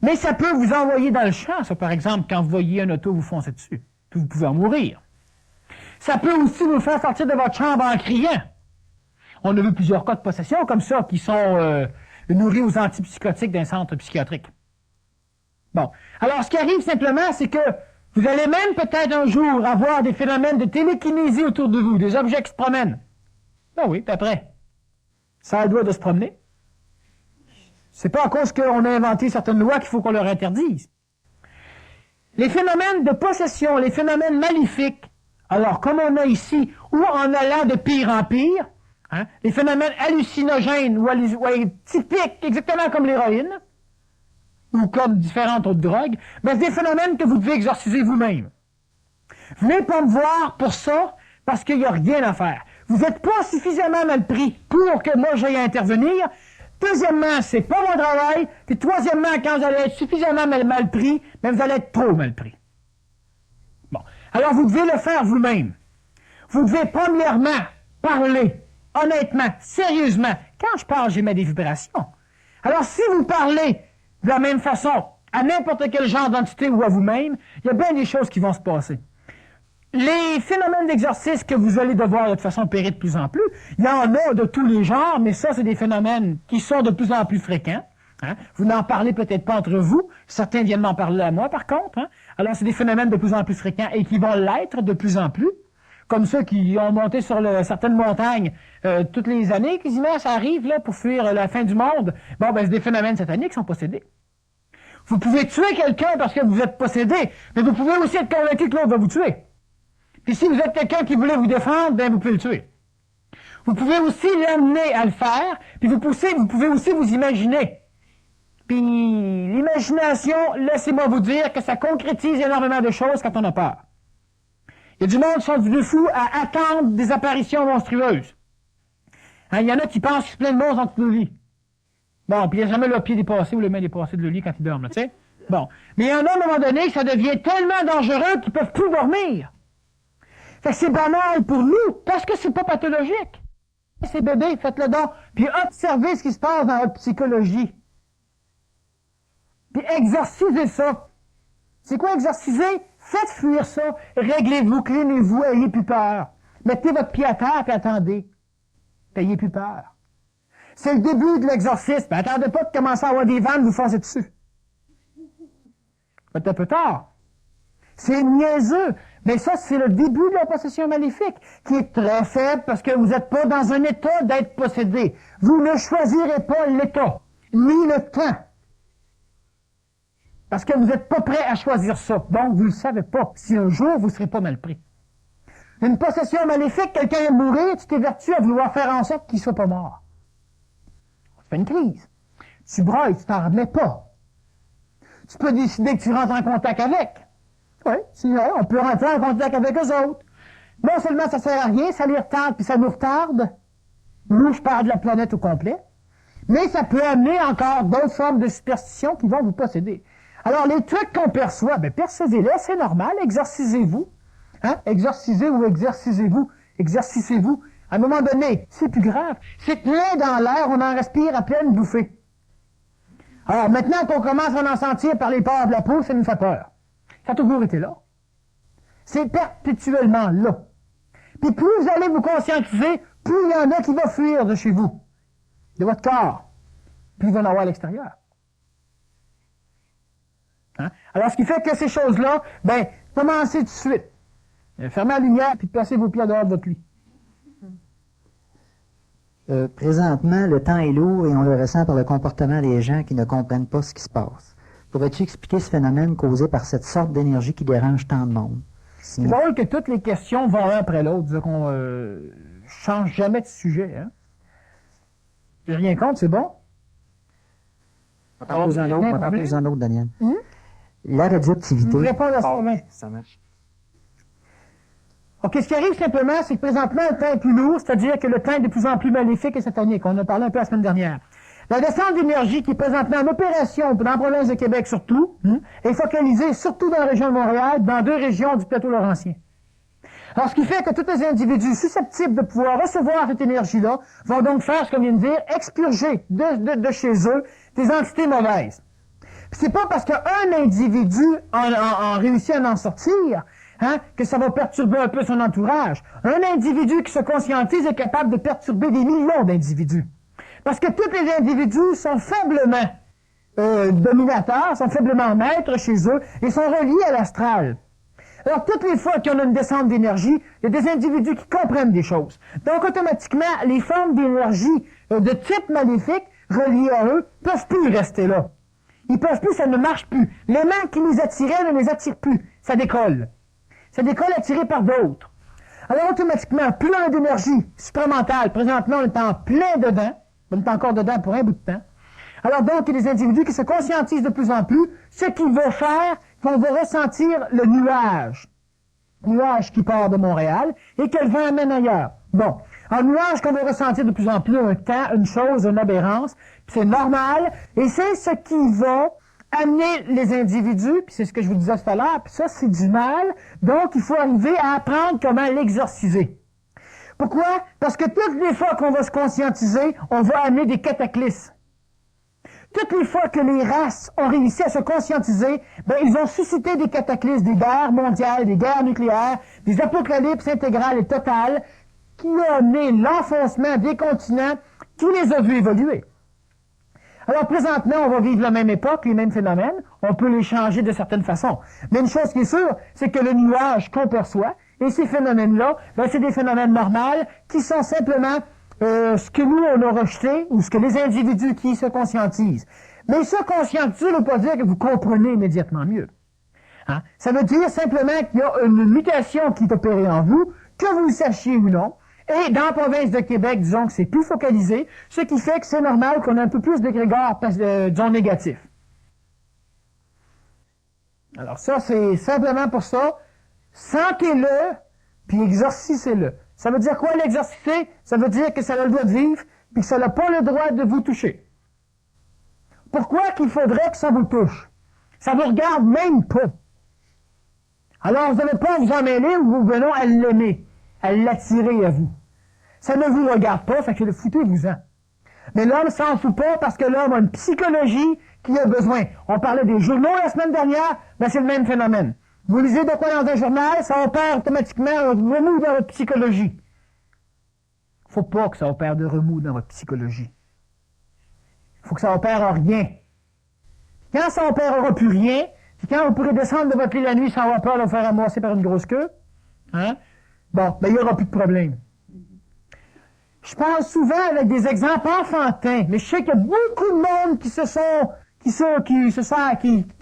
S2: Mais ça peut vous envoyer dans le champ, ça, par exemple, quand vous voyez un auto vous foncer dessus. Puis vous pouvez en mourir. Ça peut aussi vous faire sortir de votre chambre en criant. On a vu plusieurs cas de possession comme ça qui sont nourris aux antipsychotiques d'un centre psychiatrique. Bon. Alors, ce qui arrive simplement, c'est que vous allez même peut-être un jour avoir des phénomènes de télékinésie autour de vous, des objets qui se promènent. Ben oui, puis après, ça a le droit de se promener. C'est pas à cause qu'on a inventé certaines lois qu'il faut qu'on leur interdise. Les phénomènes de possession, les phénomènes maléfiques, alors comme on a ici, ou en allant de pire en pire, hein, les phénomènes hallucinogènes ou typiques, exactement comme l'héroïne, ou comme différentes autres drogues, mais c'est des phénomènes que vous devez exorciser vous-même. Venez pas me voir pour ça, parce qu'il n'y a rien à faire. Vous n'êtes pas suffisamment mal pris pour que moi j'aille intervenir. Deuxièmement, c'est pas mon travail. Puis troisièmement, quand vous allez être suffisamment mal pris, mais vous allez être trop mal pris. Bon. Alors, vous devez le faire vous-même. Vous devez premièrement parler, honnêtement, sérieusement. Quand je parle, j'émets des vibrations. Alors, si vous parlez de la même façon à n'importe quel genre d'entité ou à vous-même, il y a bien des choses qui vont se passer. Les phénomènes d'exorcisme que vous allez devoir de toute façon opérer de plus en plus, il y en a de tous les genres, mais ça, c'est des phénomènes qui sont de plus en plus fréquents. Hein? Vous n'en parlez peut-être pas entre vous. Certains viennent m'en parler à moi, par contre. Hein? Alors, c'est des phénomènes de plus en plus fréquents et qui vont l'être de plus en plus. Comme ceux qui ont monté sur certaines montagnes toutes les années, quasiment, ça arrive là pour fuir la fin du monde. Bon, ben, c'est des phénomènes sataniques qui sont possédés. Vous pouvez tuer quelqu'un parce que vous êtes possédé, mais vous pouvez aussi être convaincu que l'autre va vous tuer. Puis si vous êtes quelqu'un qui voulait vous défendre, ben vous pouvez le tuer. Vous pouvez aussi l'amener à le faire, puis vous pouvez aussi vous imaginer. Puis l'imagination, laissez-moi vous dire que ça concrétise énormément de choses quand on a peur. Il y a du monde qui sont devenus fous à attendre des apparitions monstrueuses. Hein, il y en a qui pensent qu'il y a plein de monstres entre le lit. Bon, puis il n'y a jamais le pied dépassé ou le main dépassé de le lit quand ils dorment, tu sais. Bon. Mais il y en a à un moment donné, ça devient tellement dangereux qu'ils ne peuvent plus dormir. Fait que c'est banal pour nous, parce que c'est pas pathologique. Ces bébés, faites-le donc, puis observez ce qui se passe dans votre psychologie. Puis exorcisez ça. C'est quoi exorciser? Faites fuir ça. Réglez-vous, clinez-vous, ayez plus peur. Mettez votre pied à terre, puis attendez. Puis ayez plus peur. C'est le début de l'exorcisme. Attendez pas de commencer à avoir des vannes, vous foncez dessus. Peut-être un peu tard. C'est niaiseux. Mais ça, c'est le début de la possession maléfique, qui est très faible parce que vous n'êtes pas dans un état d'être possédé. Vous ne choisirez pas l'état, ni le temps. Parce que vous n'êtes pas prêt à choisir ça. Donc, vous ne le savez pas. Si un jour, vous ne serez pas mal pris. Une possession maléfique, quelqu'un est mourir, tu t'évertues à vouloir faire en sorte qu'il ne soit pas mort. Ça fait une crise. Tu brailles, tu t'en remets pas. Tu peux décider que tu rentres en contact avec. Oui, c'est vrai, on peut rentrer en contact avec eux autres. Non seulement ça sert à rien, ça les retarde, puis ça nous retarde. Nous, je parle de la planète au complet. Mais ça peut amener encore d'autres formes de superstitions qui vont vous posséder. Alors, les trucs qu'on perçoit, ben, percevez-les, c'est normal, exorcisez-vous. Hein? Exorcisez ou exercisez-vous. Exercicez-vous. À un moment donné, c'est plus grave. C'est plein dans l'air, on en respire à pleine bouffée. Alors, maintenant qu'on commence à en sentir par les pores de la peau, ça nous fait peur. Ça a toujours été là. C'est perpétuellement là. Puis plus vous allez vous conscientiser, plus il y en a qui vont fuir de chez vous, de votre corps. Plus il va en avoir à l'extérieur. Hein? Alors, ce qui fait que ces choses-là, ben, commencez tout de suite. Fermez la lumière, puis placez vos pieds en dehors de votre lit.
S1: Présentement, le temps est lourd et on le ressent par le comportement des gens qui ne comprennent pas ce qui se passe. Pourrais-tu expliquer ce phénomène causé par cette sorte d'énergie qui dérange tant de monde?
S2: C'est drôle que toutes les questions vont l'un après l'autre. C'est-à-dire qu'on change jamais de sujet. Hein? J'ai rien contre, c'est bon?
S1: On t'en pose un autre, Daniel. La radioactivité.
S2: Je réponds à ça,
S1: ça marche.
S2: OK, ce qui arrive simplement, c'est que présentement, le temps est plus lourd, c'est-à-dire que le temps est de plus en plus maléfique et satanique. On en a parlé un peu la semaine dernière. La descente d'énergie qui est présentement en opération dans la province de Québec surtout, est focalisée surtout dans la région de Montréal, dans 2 régions du plateau laurentien. Alors, ce qui fait que tous les individus susceptibles de pouvoir recevoir cette énergie-là vont donc faire, ce qu'on vient de dire, expurger de chez eux des entités mauvaises. Puis c'est pas parce qu'un individu en réussit à en sortir, que ça va perturber un peu son entourage. Un individu qui se conscientise est capable de perturber des millions d'individus. Parce que tous les individus sont faiblement dominateurs, sont faiblement maîtres chez eux et sont reliés à l'astral. Alors, toutes les fois qu'on a une descente d'énergie, il y a des individus qui comprennent des choses. Donc, automatiquement, les formes d'énergie de type maléfique reliées à eux peuvent plus rester là. Ils peuvent plus, ça ne marche plus. L'aimant qui les attirait ne les attire plus. Ça décolle. Ça décolle attiré par d'autres. Alors, automatiquement, plein d'énergie supramentale. Présentement, on est en plein dedans. On est encore dedans pour un bout de temps. Alors donc, il y a des individus qui se conscientisent de plus en plus, ce qu'ils vont faire, qu'on va ressentir le nuage qui part de Montréal, et que le vent amène ailleurs. Bon, un nuage qu'on va ressentir de plus en plus, un temps, une chose, une aberrance, puis c'est normal, et c'est ce qui va amener les individus, puis c'est ce que je vous disais tout à l'heure, puis ça, c'est du mal, donc il faut arriver à apprendre comment l'exorciser. Pourquoi? Parce que toutes les fois qu'on va se conscientiser, on va amener des cataclysmes. toutes les fois que les races ont réussi à se conscientiser, ben, ils ont suscité des cataclysmes, des guerres mondiales, des guerres nucléaires, des apocalypses intégrales et totales, qui ont amené l'enfoncement des continents qui les a vus évoluer. Alors, présentement, on va vivre la même époque, les mêmes phénomènes. On peut les changer de certaines façons. Mais une chose qui est sûre, c'est que le nuage qu'on perçoit, et ces phénomènes-là, ben, c'est des phénomènes normaux qui sont simplement ce que nous, on a rejeté, ou ce que les individus qui se conscientisent. Mais se conscientiser ne veut pas dire que vous comprenez immédiatement mieux. Hein? Ça veut dire simplement qu'il y a une mutation qui est opérée en vous, que vous le sachiez ou non. Et dans la province de Québec, disons que c'est plus focalisé, ce qui fait que c'est normal qu'on ait un peu plus d'égrégores, disons, négatifs. Alors ça, c'est simplement pour ça. Sentez-le, puis exorcisez-le. Ça veut dire quoi, l'exorciser? Ça veut dire que ça a le droit de vivre, puis que ça n'a pas le droit de vous toucher. Pourquoi qu'il faudrait que ça vous touche? Ça vous regarde même pas. Alors, vous n'avez pas à vous en mêler ou vous venez à l'aimer, à l'attirer à vous. Ça ne vous regarde pas, fait que foutez-vous-en. Mais l'homme s'en fout pas parce que l'homme a une psychologie qui a besoin. On parlait des journaux la semaine dernière, ben c'est le même phénomène. Vous lisez de quoi dans un journal, ça opère automatiquement un remous dans votre psychologie. Faut pas que ça opère de remous dans votre psychologie. Faut que ça opère en rien. Quand ça opérera plus rien, c'est quand vous pourrez descendre de votre lit la nuit sans avoir peur de vous faire ramasser par une grosse queue, hein? Bon, ben il n'y aura plus de problème. Je parle souvent avec des exemples enfantins, mais je sais qu'il y a beaucoup de monde qui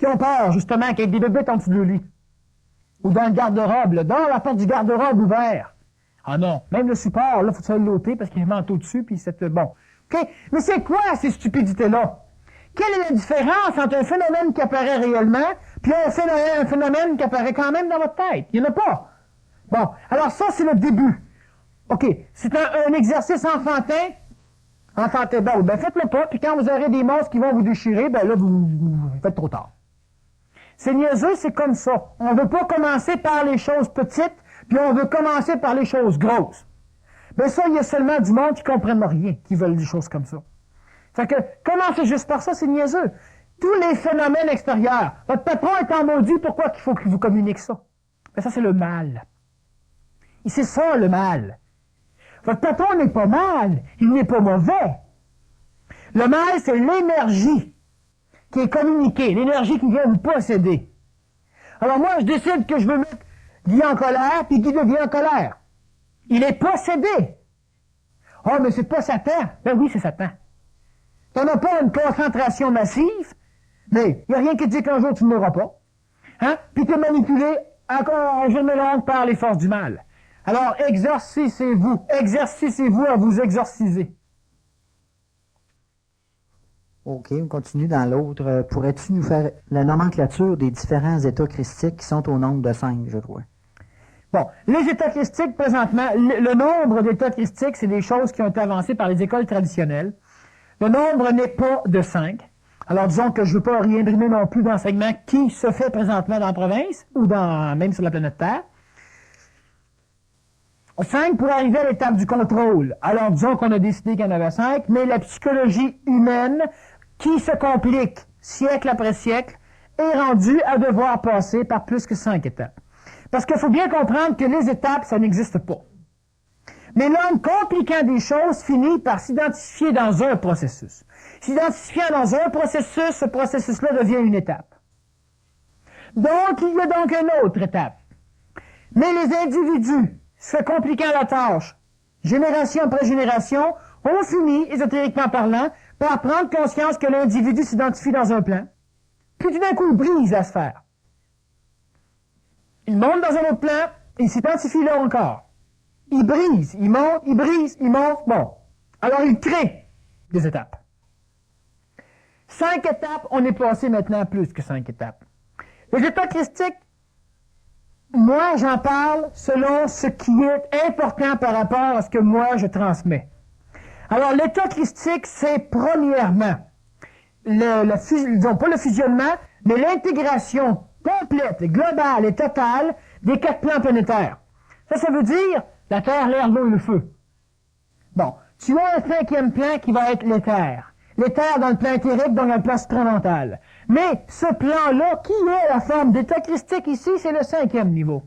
S2: ont peur, justement, avec des bébés en dessous du lit. Ou dans le garde-robe, là, dans la porte du garde-robe ouvert. Ah non, même le support, là, faut se l'ôter parce qu'il y a un manteau dessus, puis c'est bon. OK? Mais c'est quoi ces stupidités-là? Quelle est la différence entre un phénomène qui apparaît réellement, puis un phénomène qui apparaît quand même dans votre tête? Il n'y en a pas. Bon, alors ça, c'est le début. OK, c'est un exercice enfantin. Bon, ben faites-le pas, puis quand vous aurez des monstres qui vont vous déchirer, ben là, vous faites trop tard. C'est niaiseux, c'est comme ça. On veut pas commencer par les choses petites, puis on veut commencer par les choses grosses. Ben ça, il y a seulement du monde qui ne comprennent rien, qui veulent des choses comme ça. Fait que, commencer juste par ça, c'est niaiseux. Tous les phénomènes extérieurs. Votre patron est en maudit, pourquoi qu'il faut qu'il vous communique ça? Ben ça, c'est le mal. Et c'est ça, le mal. Votre patron n'est pas mal, il n'est pas mauvais. Le mal, c'est l'énergie qui est communiquée, l'énergie qui vient vous posséder. Alors moi, je décide que je veux mettre Guy en colère, puis Guy devient en colère. Il est possédé. Ah, mais c'est pas Satan. Ben oui, c'est Satan. T'en as pas une concentration massive, mais il n'y a rien qui dit qu'un jour tu ne mourras pas. Hein? Puis tu es manipulé encore en journée longue par les forces du mal. Alors, exercez-vous à vous exorciser.
S1: OK, on continue dans l'autre. Pourrais-tu nous faire la nomenclature des différents états christiques qui sont au nombre de 5, je crois?
S2: Bon, les états christiques, présentement, le nombre d'états christiques, c'est des choses qui ont été avancées par les écoles traditionnelles. Le nombre n'est pas de 5. Alors, disons que je ne veux pas rien brimer non plus d'enseignement qui se fait présentement dans la province, ou même sur la planète Terre. 5 pour arriver à l'étape du contrôle. Alors, disons qu'on a décidé qu'il y en avait 5, mais la psychologie humaine, qui se complique siècle après siècle, est rendue à devoir passer par plus que 5 étapes. Parce qu'il faut bien comprendre que les étapes, ça n'existe pas. Mais l'homme, compliquant des choses, finit par s'identifier dans un processus. S'identifiant dans un processus, ce processus-là devient une étape. Donc, il y a donc une autre étape. Mais les individus, se compliquant la tâche, génération après génération, ont fini, ésotériquement parlant, par prendre conscience que l'individu s'identifie dans un plan, puis tout d'un coup, il brise la sphère. Il monte dans un autre plan, et il s'identifie là encore. Il brise, il monte, il brise, il monte, bon. Alors, il crée des étapes. 5 étapes, on est passé maintenant à plus que 5 étapes. Les états christiques, moi, j'en parle selon ce qui est important par rapport à ce que moi, je transmets. Alors, l'état christique, c'est premièrement, disons pas le fusionnement, mais l'intégration complète, globale et totale des 4 plans planétaires. Ça veut dire la terre, l'air, l'eau et le feu. Bon, tu as un 5e plan qui va être l'éther. l'éther dans le plan éthérique, dans le plan supramental. Mais ce plan-là, qui est la forme d'état christique ici, c'est le 5e niveau.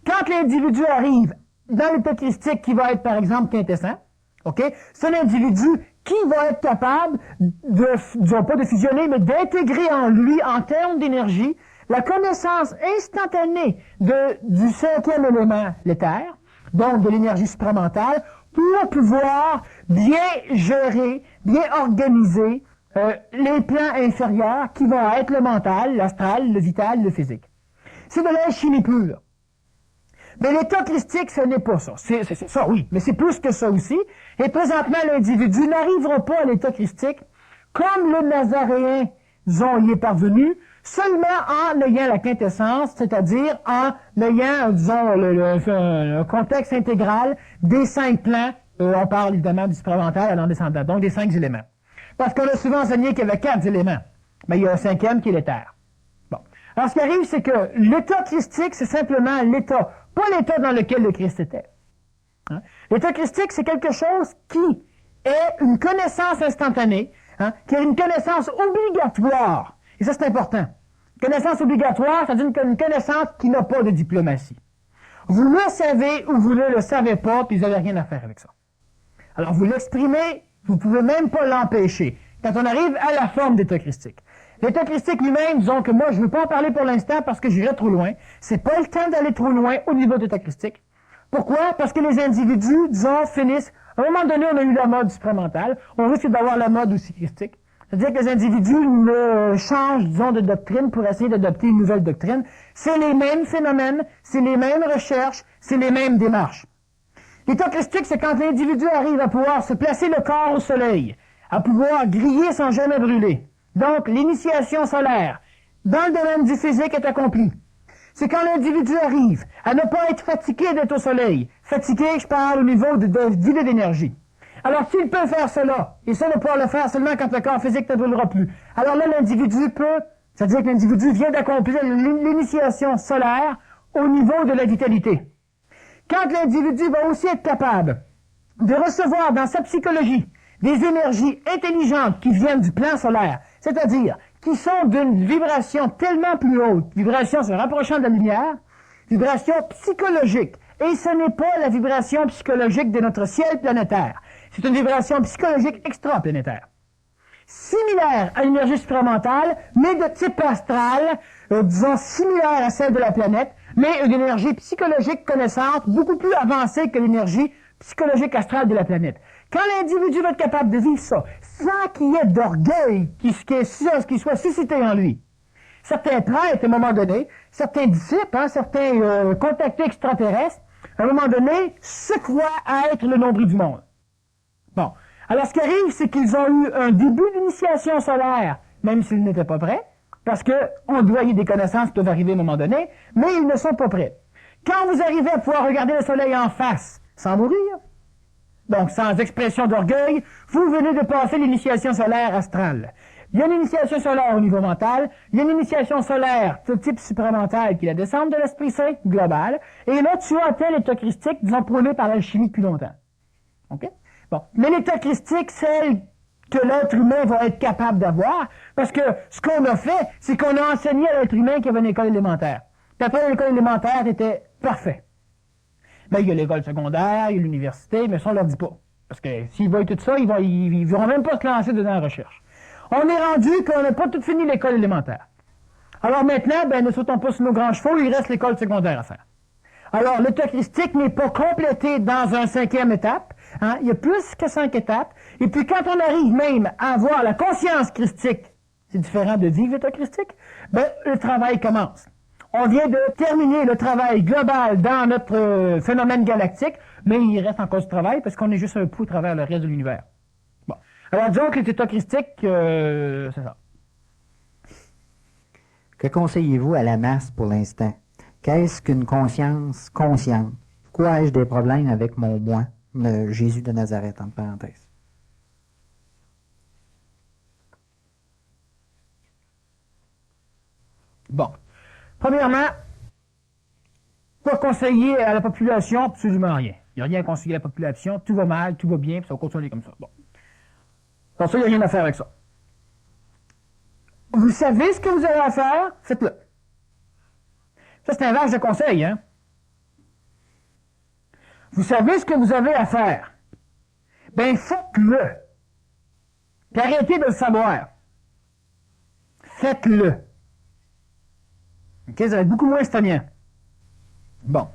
S2: Quand l'individu arrive dans l'état christique qui va être, par exemple, quintessent, OK, c'est un individu qui va être capable disons pas de fusionner, mais d'intégrer en lui, en termes d'énergie, la connaissance instantanée du 5e élément, l'éther, donc de l'énergie supramentale, pour pouvoir bien gérer, bien organiser les plans inférieurs qui vont être le mental, l'astral, le vital, le physique. C'est de l'alchimie pure. Mais l'état christique, ce n'est pas ça. C'est ça, oui, mais c'est plus que ça aussi. Et présentement, l'individu n'arrivera pas à l'état christique comme le Nazaréen, disons, y est parvenu, seulement en ayant la quintessence, c'est-à-dire en ayant, disons, le contexte intégral des 5 plans. On parle évidemment du supramental à l'en-descendant, donc des 5 éléments. Parce qu'on a souvent enseigné qu'il y avait 4 éléments. Mais il y a un 5e qui est l'éther. Bon. Alors, ce qui arrive, c'est que l'état christique, c'est simplement l'état, pas l'état dans lequel le Christ était. Hein? L'état christique, c'est quelque chose qui est une connaissance instantanée, hein, qui est une connaissance obligatoire. Et ça, c'est important. Connaissance obligatoire, c'est-à-dire une connaissance qui n'a pas de diplomatie. Vous le savez ou vous ne le savez pas, puis vous n'avez rien à faire avec ça. Alors, vous l'exprimez, vous ne pouvez même pas l'empêcher. Quand on arrive à la forme d'état christique. L'état christique lui-même, disons que moi, je ne veux pas en parler pour l'instant parce que j'irai trop loin. C'est pas le temps d'aller trop loin au niveau d'état christique. Pourquoi? Parce que les individus, disons, finissent. À un moment donné, on a eu la mode supramentale. On risque d'avoir la mode aussi christique. C'est-à-dire que les individus changent, disons, de doctrine pour essayer d'adopter une nouvelle doctrine. C'est les mêmes phénomènes, c'est les mêmes recherches, c'est les mêmes démarches. L'état christique, c'est quand l'individu arrive à pouvoir se placer le corps au soleil, à pouvoir griller sans jamais brûler. Donc, l'initiation solaire, dans le domaine du physique, est accomplie. C'est quand l'individu arrive à ne pas être fatigué d'être au soleil. Fatigué, je parle au niveau de vide d'énergie. Alors, s'il peut faire cela, et ça ne pourra le faire seulement quand le corps physique ne brûlera plus, alors là, l'individu peut, c'est-à-dire que l'individu vient d'accomplir l'initiation solaire au niveau de la vitalité. Quand l'individu va aussi être capable de recevoir dans sa psychologie des énergies intelligentes qui viennent du plan solaire, c'est-à-dire qui sont d'une vibration tellement plus haute, vibration se rapprochant de la lumière, vibration psychologique. Et ce n'est pas la vibration psychologique de notre ciel planétaire. C'est une vibration psychologique extraplanétaire. Similaire à l'énergie supramentale, mais de type astral, disons similaire à celle de la planète, mais une énergie psychologique connaissante beaucoup plus avancée que l'énergie psychologique astrale de la planète. Quand l'individu va être capable de vivre ça, sans qu'il y ait d'orgueil qui soit suscité en lui, certains prêtres, à un moment donné, certains disciples, certains contactés extraterrestres, à un moment donné, se croient à être le nombril du monde. Bon. Alors, ce qui arrive, c'est qu'ils ont eu un début d'initiation solaire, même s'ils n'étaient pas prêts, parce qu'on doit y des connaissances qui peuvent arriver à un moment donné, mais ils ne sont pas prêts. Quand vous arrivez à pouvoir regarder le soleil en face, sans mourir, donc sans expression d'orgueil, vous venez de passer l'initiation solaire astrale. Il y a une initiation solaire au niveau mental, il y a une initiation solaire de type supramental qui est la descente de l'Esprit Saint global, et là, tu as atteint l'état christique, disons, prôné par l'alchimie depuis longtemps. OK? Bon. Mais l'état christique, c'est que l'être humain va être capable d'avoir, parce que ce qu'on a fait, c'est qu'on a enseigné à l'être humain qu'il y avait une école élémentaire. Puis après l'école élémentaire, était parfait. Mais il y a l'école secondaire, il y a l'université, mais ça, on leur dit pas. Parce que s'ils veulent tout ça, ils vont même pas se lancer dedans la recherche. On est rendu qu'on n'a pas tout fini l'école élémentaire. Alors maintenant, ne sautons pas sur nos grands chevaux, il reste l'école secondaire à faire. Alors, l'état christique n'est pas complété dans un 5e étape. Hein? Il y a plus que 5 étapes. Et puis, quand on arrive même à avoir la conscience christique, c'est différent de vivre l'état christique, le travail commence. On vient de terminer le travail global dans notre phénomène galactique, mais il reste encore du travail parce qu'on est juste un peu à travers le reste de l'univers. Bon. Alors, disons que l'état christique, c'est ça.
S1: Que conseillez-vous à la masse pour l'instant? Qu'est-ce qu'une conscience consciente? Pourquoi ai-je des problèmes avec mon moi, Jésus de Nazareth, entre parenthèses?
S2: Bon. Premièrement, pas conseiller à la population absolument rien. Il n'y a rien à conseiller à la population, tout va mal, tout va bien, puis ça va continuer comme ça. Bon. Donc ça, il n'y a rien à faire avec ça. Vous savez ce que vous avez à faire, faites-le. Ça, c'est un vache de conseil, hein? Vous savez ce que vous avez à faire. Ben, faites-le. Puis arrêtez de le savoir. Faites-le. OK? Ça va être beaucoup moins estonien. Bon.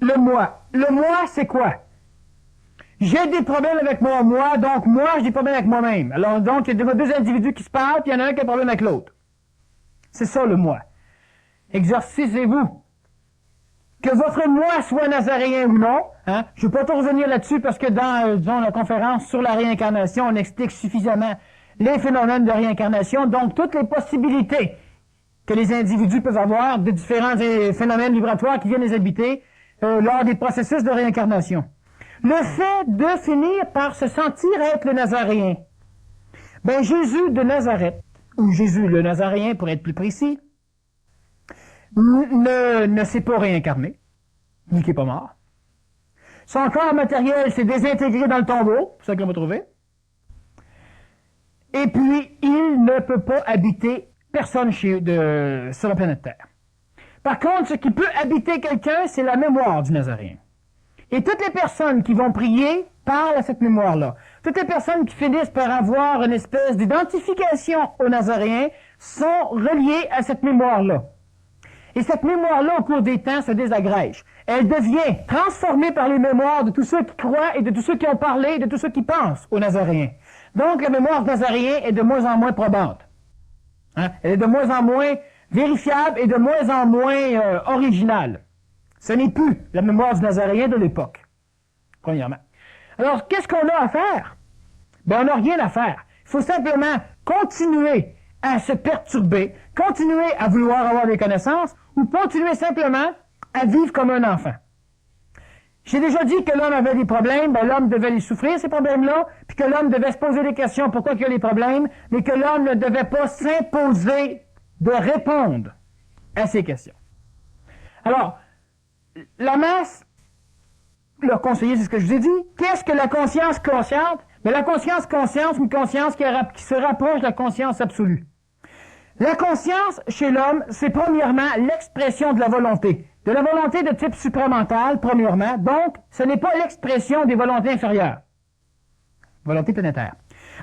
S2: Le moi. Le moi, c'est quoi? J'ai des problèmes avec moi, donc moi, j'ai des problèmes avec moi-même. Alors, donc, il y a deux individus qui se parlent, puis il y en a un qui a un problème avec l'autre. C'est ça, le moi. Exercez-vous. Que votre moi soit nazaréen ou non, hein, je ne vais pas trop revenir là-dessus parce que dans, disons, la conférence sur la réincarnation, on explique suffisamment les phénomènes de réincarnation, donc toutes les possibilités que les individus peuvent avoir de différents phénomènes vibratoires qui viennent les habiter lors des processus de réincarnation. Le fait de finir par se sentir être le nazaréen. Ben, Jésus de Nazareth, ou Jésus le nazaréen pour être plus précis, ne s'est pas réincarné, ni qu'il n'est pas mort. Son corps matériel s'est désintégré dans le tombeau, c'est ça qu'on va trouver. Et puis, il ne peut pas habiter personne sur la planète Terre. Par contre, ce qui peut habiter quelqu'un, c'est la mémoire du nazaréen. Et toutes les personnes qui vont prier parlent à cette mémoire-là. Toutes les personnes qui finissent par avoir une espèce d'identification au nazaréen sont reliées à cette mémoire-là. Et cette mémoire-là, au cours des temps, se désagrège. Elle devient transformée par les mémoires de tous ceux qui croient et de tous ceux qui ont parlé et de tous ceux qui pensent au nazaréen. Donc, la mémoire du nazaréen est de moins en moins probante. Hein? Elle est de moins en moins vérifiable et de moins en moins originale. Ce n'est plus la mémoire du nazaréen de l'époque, premièrement. Alors, qu'est-ce qu'on a à faire? Ben, on n'a rien à faire. Il faut simplement continuer à se perturber, continuer à vouloir avoir des connaissances, ou continuer simplement à vivre comme un enfant. J'ai déjà dit que l'homme avait des problèmes, ben l'homme devait les souffrir, ces problèmes-là, puis que l'homme devait se poser des questions, pourquoi il y a les problèmes, mais que l'homme ne devait pas s'imposer de répondre à ces questions. Alors, la masse, leur conseiller, c'est ce que je vous ai dit. Qu'est-ce que la conscience consciente? Mais la conscience consciente, c'est une conscience qui se rapproche de la conscience absolue. La conscience, chez l'homme, c'est premièrement l'expression de la volonté. De la volonté de type supramental, premièrement. Donc, ce n'est pas l'expression des volontés inférieures. Volonté planétaire.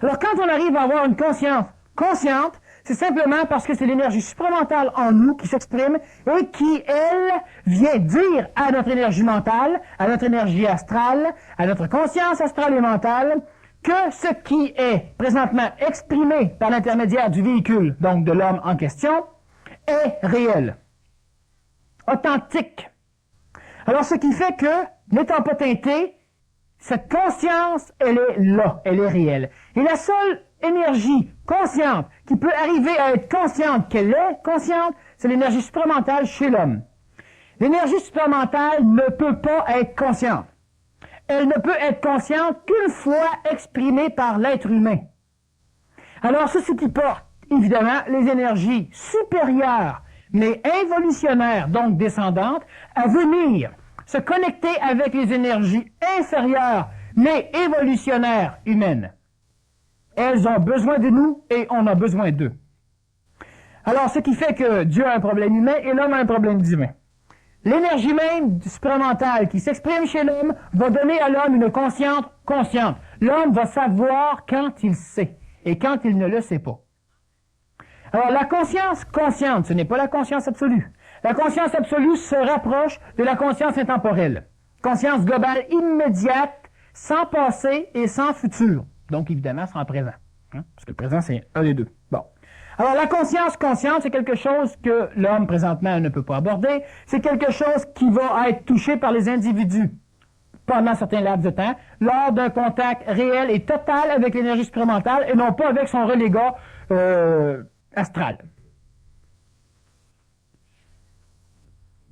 S2: Alors, quand on arrive à avoir une conscience consciente, c'est simplement parce que c'est l'énergie supramentale en nous qui s'exprime et qui, elle, vient dire à notre énergie mentale, à notre énergie astrale, à notre conscience astrale et mentale, que ce qui est présentement exprimé par l'intermédiaire du véhicule, donc de l'homme en question, est réel, authentique. Alors, ce qui fait que, n'étant pas teinté, cette conscience, elle est là, elle est réelle. Et la seule énergie consciente qui peut arriver à être consciente qu'elle est consciente, c'est l'énergie supramentale chez l'homme. L'énergie supramentale ne peut pas être consciente. Elle ne peut être consciente qu'une fois exprimée par l'être humain. Alors, ceci qui porte, évidemment, les énergies supérieures, mais involutionnaires, donc descendantes, à venir se connecter avec les énergies inférieures, mais évolutionnaires humaines. Elles ont besoin de nous et on a besoin d'eux. Alors, ce qui fait que Dieu a un problème humain et l'homme a un problème divin. L'énergie même supramentale qui s'exprime chez l'homme va donner à l'homme une conscience consciente. L'homme va savoir quand il sait et quand il ne le sait pas. Alors, la conscience consciente, ce n'est pas la conscience absolue. La conscience absolue se rapproche de la conscience intemporelle. Conscience globale immédiate, sans passé et sans futur. Donc, évidemment, sans présent. Hein? Parce que le présent, c'est un des deux. Bon. Alors, la conscience consciente, c'est quelque chose que l'homme, présentement, ne peut pas aborder. C'est quelque chose qui va être touché par les individus pendant certains laps de temps, lors d'un contact réel et total avec l'énergie supramentale, et non pas avec son relégat astral.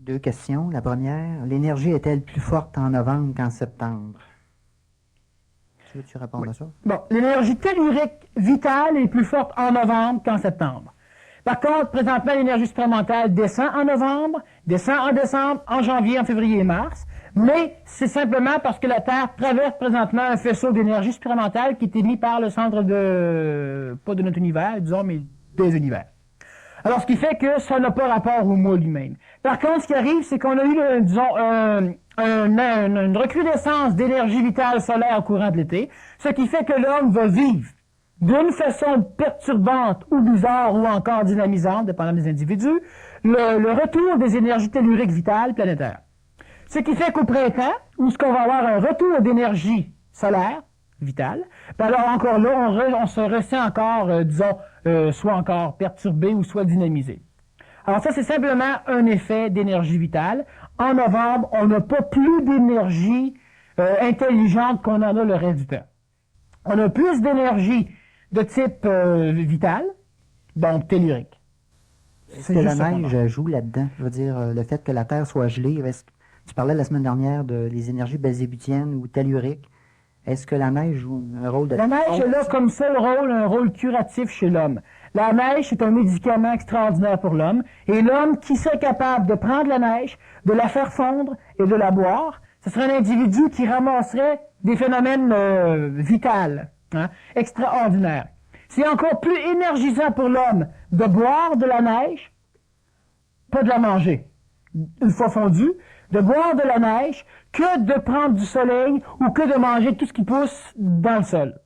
S1: Deux questions. La première, l'énergie est-elle plus forte en novembre qu'en septembre? Tu réponds à ça? Bon,
S2: l'énergie tellurique vitale est plus forte en novembre qu'en septembre. Par contre, présentement, l'énergie supramentale descend en novembre, descend en décembre, en janvier, en février et mars, Mais c'est simplement parce que la Terre traverse présentement un faisceau d'énergie supplémentaire qui est émis par le centre pas de notre univers, disons, mais des univers. Alors, ce qui fait que ça n'a pas rapport au moi lui-même. Par contre, ce qui arrive, c'est qu'on a eu, disons, une recrudescence d'énergie vitale solaire au courant de l'été, ce qui fait que l'homme va vivre d'une façon perturbante ou bizarre ou encore dynamisante, dépendant des individus, le retour des énergies telluriques vitales planétaires. Ce qui fait qu'au printemps, où ce qu'on va avoir un retour d'énergie solaire vitale, ben alors encore là, on se ressent encore, disons, soit encore perturbé ou soit dynamisé. Alors ça, c'est simplement un effet d'énergie vitale. En novembre, on n'a pas plus d'énergie intelligente qu'on en a le reste du temps. On a plus d'énergie de type vital, donc tellurique.
S1: Est-ce que la neige joue là-dedans? Je veux dire, le fait que la Terre soit gelée, tu parlais la semaine dernière des énergies belzébuthiennes ou telluriques. Est-ce que la neige joue un rôle de...
S2: La neige, elle a comme seul rôle un rôle curatif chez l'homme. La neige, c'est un médicament extraordinaire pour l'homme. Et l'homme qui serait capable de prendre la neige, de la faire fondre et de la boire, ce serait un individu qui ramasserait des phénomènes vitaux, extraordinaires. C'est encore plus énergisant pour l'homme de boire de la neige, pas de la manger, une fois fondue, de boire de la neige, que de prendre du soleil ou que de manger tout ce qui pousse dans le sol.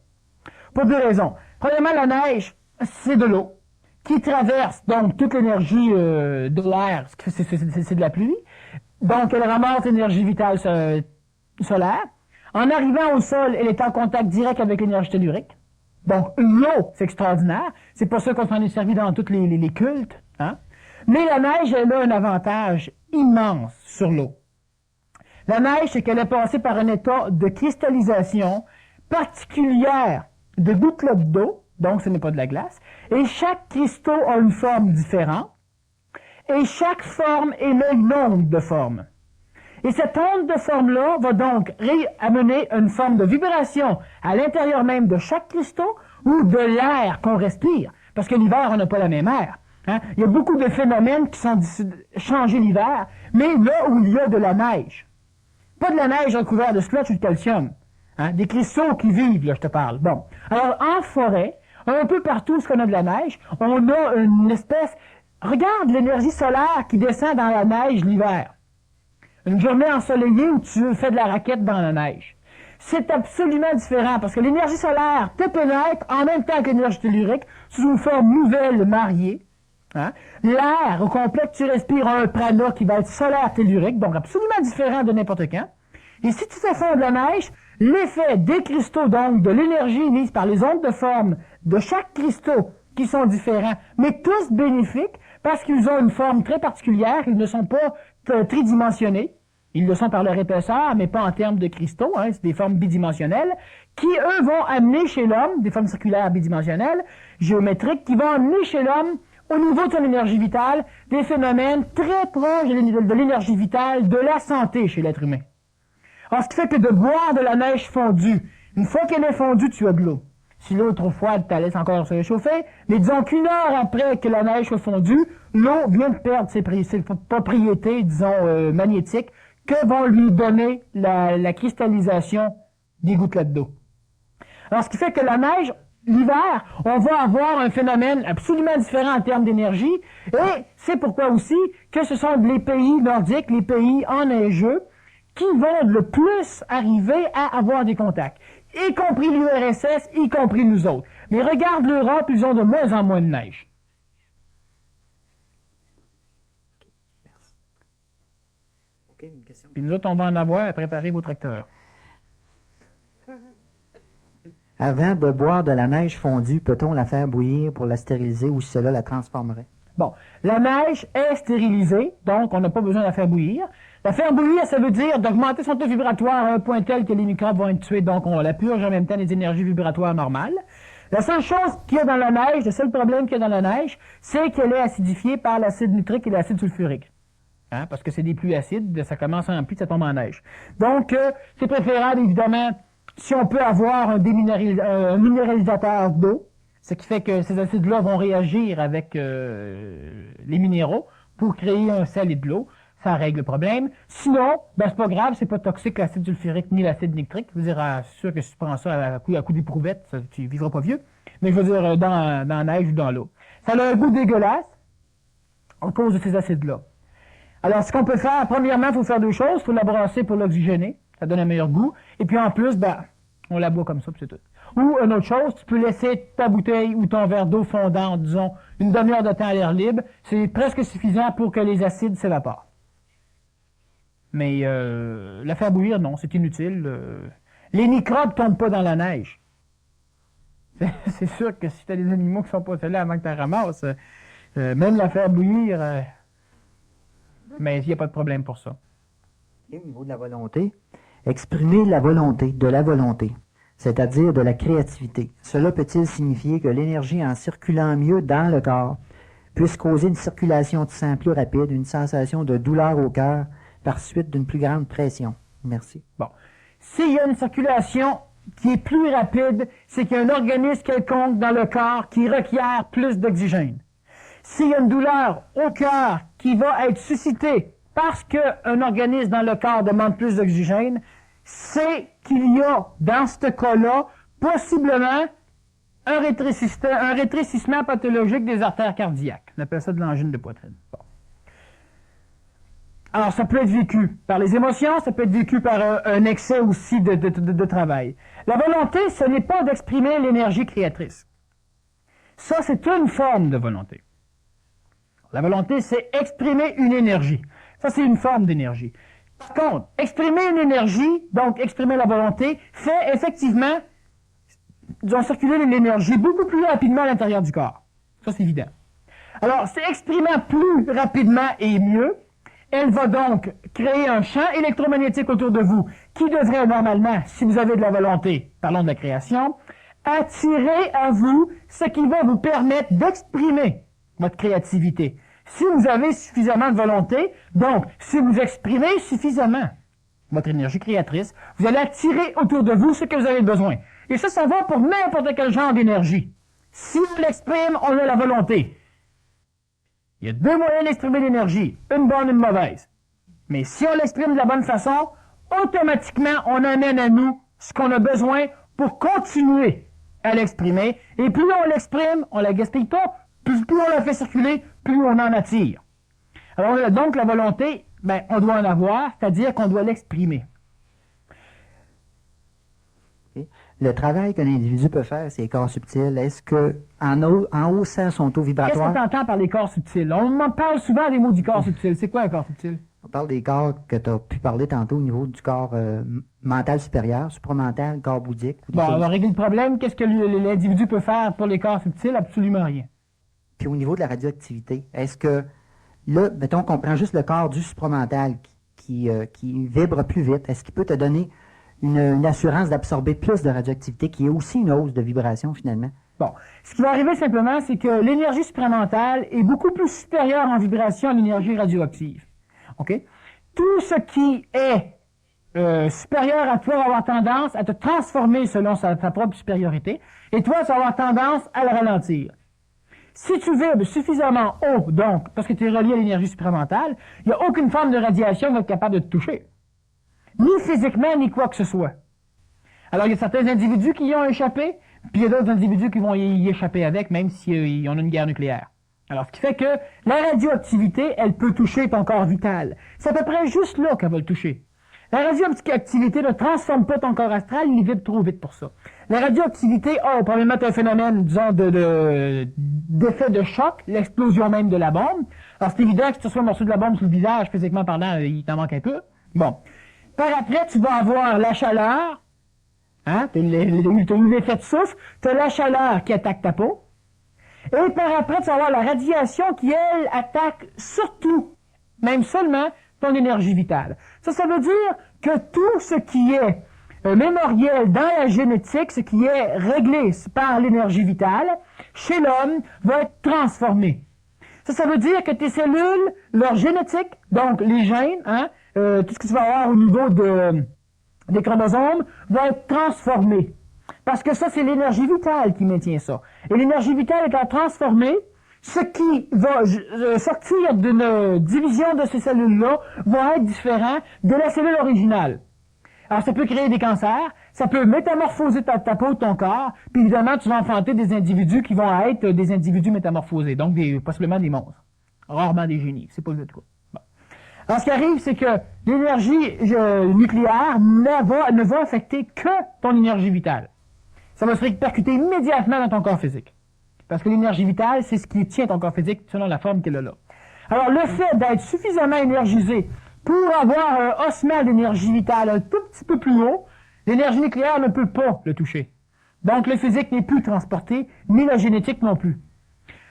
S2: Pour deux raisons. Premièrement, la neige, c'est de l'eau qui traverse donc toute l'énergie de l'air, c'est de la pluie. Donc, elle ramasse l'énergie vitale solaire. En arrivant au sol, elle est en contact direct avec l'énergie tellurique. Donc, l'eau, c'est extraordinaire. C'est pour ça qu'on s'en est servi dans tous les cultes. Hein? Mais la neige, elle a un avantage immense sur l'eau. La neige, c'est qu'elle est passée par un état de cristallisation particulière de gouttelettes d'eau, donc ce n'est pas de la glace, et chaque cristaux a une forme différente, et chaque forme émet une onde de forme. Et cette onde de forme-là va donc amener une forme de vibration à l'intérieur même de chaque cristaux ou de l'air qu'on respire, parce que l'hiver, on n'a pas la même air. Hein? Il y a beaucoup de phénomènes qui sont changés l'hiver, mais là où il y a de la neige. Pas de la neige recouverte de sludge ou de calcium. Hein? Des cristaux qui vivent, là, je te parle. Bon. Alors, en forêt, un peu partout où on a de la neige, on a une espèce... Regarde l'énergie solaire qui descend dans la neige l'hiver. Une journée ensoleillée où tu fais de la raquette dans la neige. C'est absolument différent parce que l'énergie solaire te pénètre en même temps que l'énergie tellurique sous une forme nouvelle mariée. Hein? L'air au complet que tu respires a un prana qui va être solaire tellurique, donc absolument différent de n'importe quand. Et si tu fais fondre la neige, l'effet des cristaux, donc de l'énergie émise par les ondes de forme de chaque cristaux qui sont différents, mais tous bénéfiques parce qu'ils ont une forme très particulière, ils ne sont pas tridimensionnés. Ils le sont par leur épaisseur, mais pas en termes de cristaux, hein, c'est des formes bidimensionnelles, qui, eux, vont amener chez l'homme, des formes circulaires bidimensionnelles, géométriques, qui vont amener chez l'homme, au niveau de son énergie vitale, des phénomènes très proches de l'énergie vitale, de la santé chez l'être humain. Alors, ce qui fait que de boire de la neige fondue, une fois qu'elle est fondue, tu as de l'eau. Si l'eau est trop froide, tu la laisses encore se réchauffer, mais disons qu'une heure après que la neige soit fondue, l'eau vient de perdre ses propriétés, disons, magnétiques, que vont lui donner la cristallisation des gouttelettes d'eau. Alors, ce qui fait que la neige, l'hiver, on va avoir un phénomène absolument différent en termes d'énergie, et c'est pourquoi aussi que ce sont les pays nordiques, les pays enneigeux, qui vont le plus arriver à avoir des contacts, y compris l'URSS, y compris nous autres. Mais regarde l'Europe, ils ont de moins en moins de neige. Puis nous autres, on va en avoir à préparer vos tracteurs.
S1: Avant de boire de la neige fondue, peut-on la faire bouillir pour la stériliser ou cela la transformerait? Bon,
S2: la neige est stérilisée, donc on n'a pas besoin de la faire bouillir. La faire bouillir, ça veut dire d'augmenter son taux vibratoire à un point tel que les microbes vont être tués, donc on la purge en même temps des énergies vibratoires normales. La seule chose qu'il y a dans la neige, le seul problème qu'il y a dans la neige, c'est qu'elle est acidifiée par l'acide nitrique et l'acide sulfurique. Hein, parce que c'est des pluies acides, ça commence en pluie, ça tombe en neige. Donc, c'est préférable, évidemment, si on peut avoir un minéralisateur d'eau, ce qui fait que ces acides-là vont réagir avec les minéraux pour créer un sel et de l'eau. ça règle le problème. Sinon, ben c'est pas grave, c'est pas toxique l'acide sulfurique ni l'acide nitrique. Je veux dire, c'est sûr que si tu prends ça à coup d'éprouvette, tu vivras pas vieux. Mais je veux dire, dans la neige ou dans l'eau. Ça a un goût dégueulasse à cause de ces acides-là. Alors, ce qu'on peut faire, premièrement, il faut faire deux choses. Il faut la brasser pour l'oxygéner. Ça donne un meilleur goût. Et puis en plus, ben, on la boit comme ça, puis c'est tout. Ou une autre chose, tu peux laisser ta bouteille ou ton verre d'eau fondant, disons, une demi-heure de temps à l'air libre. C'est presque suffisant pour que les acides s'évaporent. Mais la faire bouillir, non, c'est inutile. Les microbes ne tombent pas dans la neige. C'est sûr que si tu as des animaux qui sont pas là avant que tu la ramasses, même la faire bouillir, mais il n'y a pas de problème pour ça.
S1: Et au niveau de la volonté, exprimer la volonté, de la volonté, c'est-à-dire de la créativité. Cela peut-il signifier que l'énergie en circulant mieux dans le corps puisse causer une circulation de sang plus rapide, une sensation de douleur au cœur par suite d'une plus grande pression? Merci.
S2: Bon. S'il y a une circulation qui est plus rapide, c'est qu'il y a un organisme quelconque dans le corps qui requiert plus d'oxygène. S'il y a une douleur au cœur qui va être suscitée parce qu'un organisme dans le corps demande plus d'oxygène, c'est qu'il y a, dans ce cas-là, possiblement un rétrécissement pathologique des artères cardiaques. On appelle ça de l'angine de poitrine. Bon. Alors, ça peut être vécu par les émotions, ça peut être vécu par un excès aussi de travail. La volonté, ce n'est pas d'exprimer l'énergie créatrice. Ça, c'est une forme de volonté. La volonté, c'est exprimer une énergie. Ça, c'est une forme d'énergie. Par contre, exprimer une énergie, donc exprimer la volonté, fait effectivement, disons, circuler l'énergie beaucoup plus rapidement à l'intérieur du corps. Ça, c'est évident. Alors, c'est exprimant plus rapidement et mieux, elle va donc créer un champ électromagnétique autour de vous qui devrait normalement, si vous avez de la volonté, parlons de la création, attirer à vous ce qui va vous permettre d'exprimer votre créativité. Si vous avez suffisamment de volonté, donc si vous exprimez suffisamment votre énergie créatrice, vous allez attirer autour de vous ce que vous avez besoin. Et ça va pour n'importe quel genre d'énergie. Si on l'exprime, on a la volonté. Il y a deux moyens d'exprimer l'énergie, une bonne et une mauvaise. Mais si on l'exprime de la bonne façon, automatiquement, on amène à nous ce qu'on a besoin pour continuer à l'exprimer. Et plus on l'exprime, on la gaspille pas, plus on la fait circuler, plus on en attire. Alors donc la volonté, ben, on doit en avoir, c'est-à-dire qu'on doit l'exprimer.
S1: Le travail qu'un individu peut faire, c'est les corps subtils. Est-ce que, en haussant son taux vibratoire...
S2: Qu'est-ce qu'on entend par les corps subtils? On m'en parle souvent des mots du corps subtil. C'est quoi un corps subtil?
S1: On parle des corps que tu as pu parler tantôt au niveau du corps mental supérieur, supramental, corps bouddhique.
S2: Bon, on va régler le problème. Qu'est-ce que l'individu peut faire pour les corps subtils? Absolument rien.
S1: Puis au niveau de la radioactivité, est-ce que, là, mettons qu'on prend juste le corps du supramental qui vibre plus vite, est-ce qu'il peut te donner une assurance d'absorber plus de radioactivité, qui est aussi une hausse de vibration, finalement?
S2: Bon. Ce qui va arriver simplement, c'est que l'énergie supramentale est beaucoup plus supérieure en vibration à l'énergie radioactive. OK? Tout ce qui est supérieur à toi va avoir tendance à te transformer selon sa propre supériorité, et toi, ça va avoir tendance à le ralentir. Si tu vibres suffisamment haut, donc, parce que tu es relié à l'énergie supramentale, il n'y a aucune forme de radiation qui va être capable de te toucher. Ni physiquement, ni quoi que ce soit. Alors, il y a certains individus qui y ont échappé, puis il y a d'autres individus qui vont y échapper avec, même si on a une guerre nucléaire. Alors, ce qui fait que la radioactivité, elle peut toucher ton corps vital. C'est à peu près juste là qu'elle va le toucher. La radioactivité ne transforme pas ton corps astral, il vibre trop vite pour ça. La radioactivité a probablement un phénomène, disons, d'effet de choc, l'explosion même de la bombe. Alors, c'est évident que si tu reçois un morceau de la bombe sous le visage, physiquement parlant, il t'en manque un peu. Bon. Par après, tu vas avoir la chaleur, hein, t'as l'effet de souffle, tu as la chaleur qui attaque ta peau, et par après, tu vas avoir la radiation qui, elle, attaque surtout, même seulement, ton énergie vitale. Ça veut dire que tout ce qui est mémoriel dans la génétique, ce qui est réglé par l'énergie vitale, chez l'homme, va être transformé. Ça veut dire que tes cellules, leur génétique, donc les gènes, hein, tout ce que tu vas avoir au niveau des chromosomes, va être transformé. Parce que ça, c'est l'énergie vitale qui maintient ça. Et l'énergie vitale étant transformée, ce qui va sortir d'une division de ces cellules-là va être différent de la cellule originale. Alors, ça peut créer des cancers, ça peut métamorphoser ta peau, ton corps, puis évidemment, tu vas enfanter des individus qui vont être des individus métamorphosés, donc possiblement des monstres. Rarement des génies, c'est pas le cas. Bon. Alors, ce qui arrive, c'est que l'énergie nucléaire ne va affecter que ton énergie vitale. Ça va se répercuter immédiatement dans ton corps physique. Parce que l'énergie vitale, c'est ce qui tient ton corps physique selon la forme qu'elle a là. Alors, le fait d'être suffisamment énergisé pour avoir un ossement d'énergie vitale un tout petit peu plus haut, l'énergie nucléaire ne peut pas le toucher. Donc, le physique n'est plus transporté, ni la génétique non plus.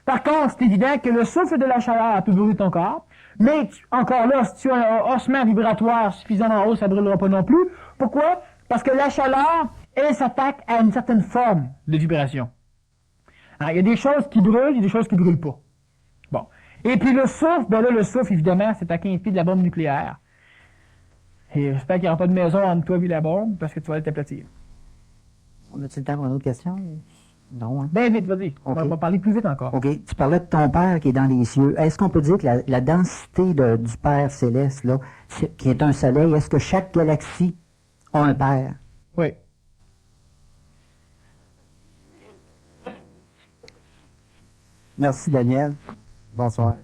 S2: Par contre, c'est évident que le souffle de la chaleur peut brûler ton corps, mais encore là, si tu as un ossement vibratoire suffisamment haut, ça ne brûlera pas non plus. Pourquoi? Parce que la chaleur, elle s'attaque à une certaine forme de vibration. Alors, il y a des choses qui brûlent, il y a des choses qui ne brûlent pas. Bon. Et puis le souffle, ben là, le souffle, évidemment, c'est à 15 pieds de la bombe nucléaire. Et j'espère qu'il n'y aura pas de maison entre toi et la bombe, parce que tu vas t'aplatir.
S1: On a-t-il le temps pour une autre question? Non, hein?
S2: Ben vite, vas-y.
S1: Okay.
S2: On va parler plus vite encore.
S1: OK. Tu parlais de ton Père qui est dans les cieux. Est-ce qu'on peut dire que la densité du Père céleste, là, qui est un soleil, est-ce que chaque galaxie a un Père?
S2: Oui.
S1: Merci, Daniel. Bonsoir.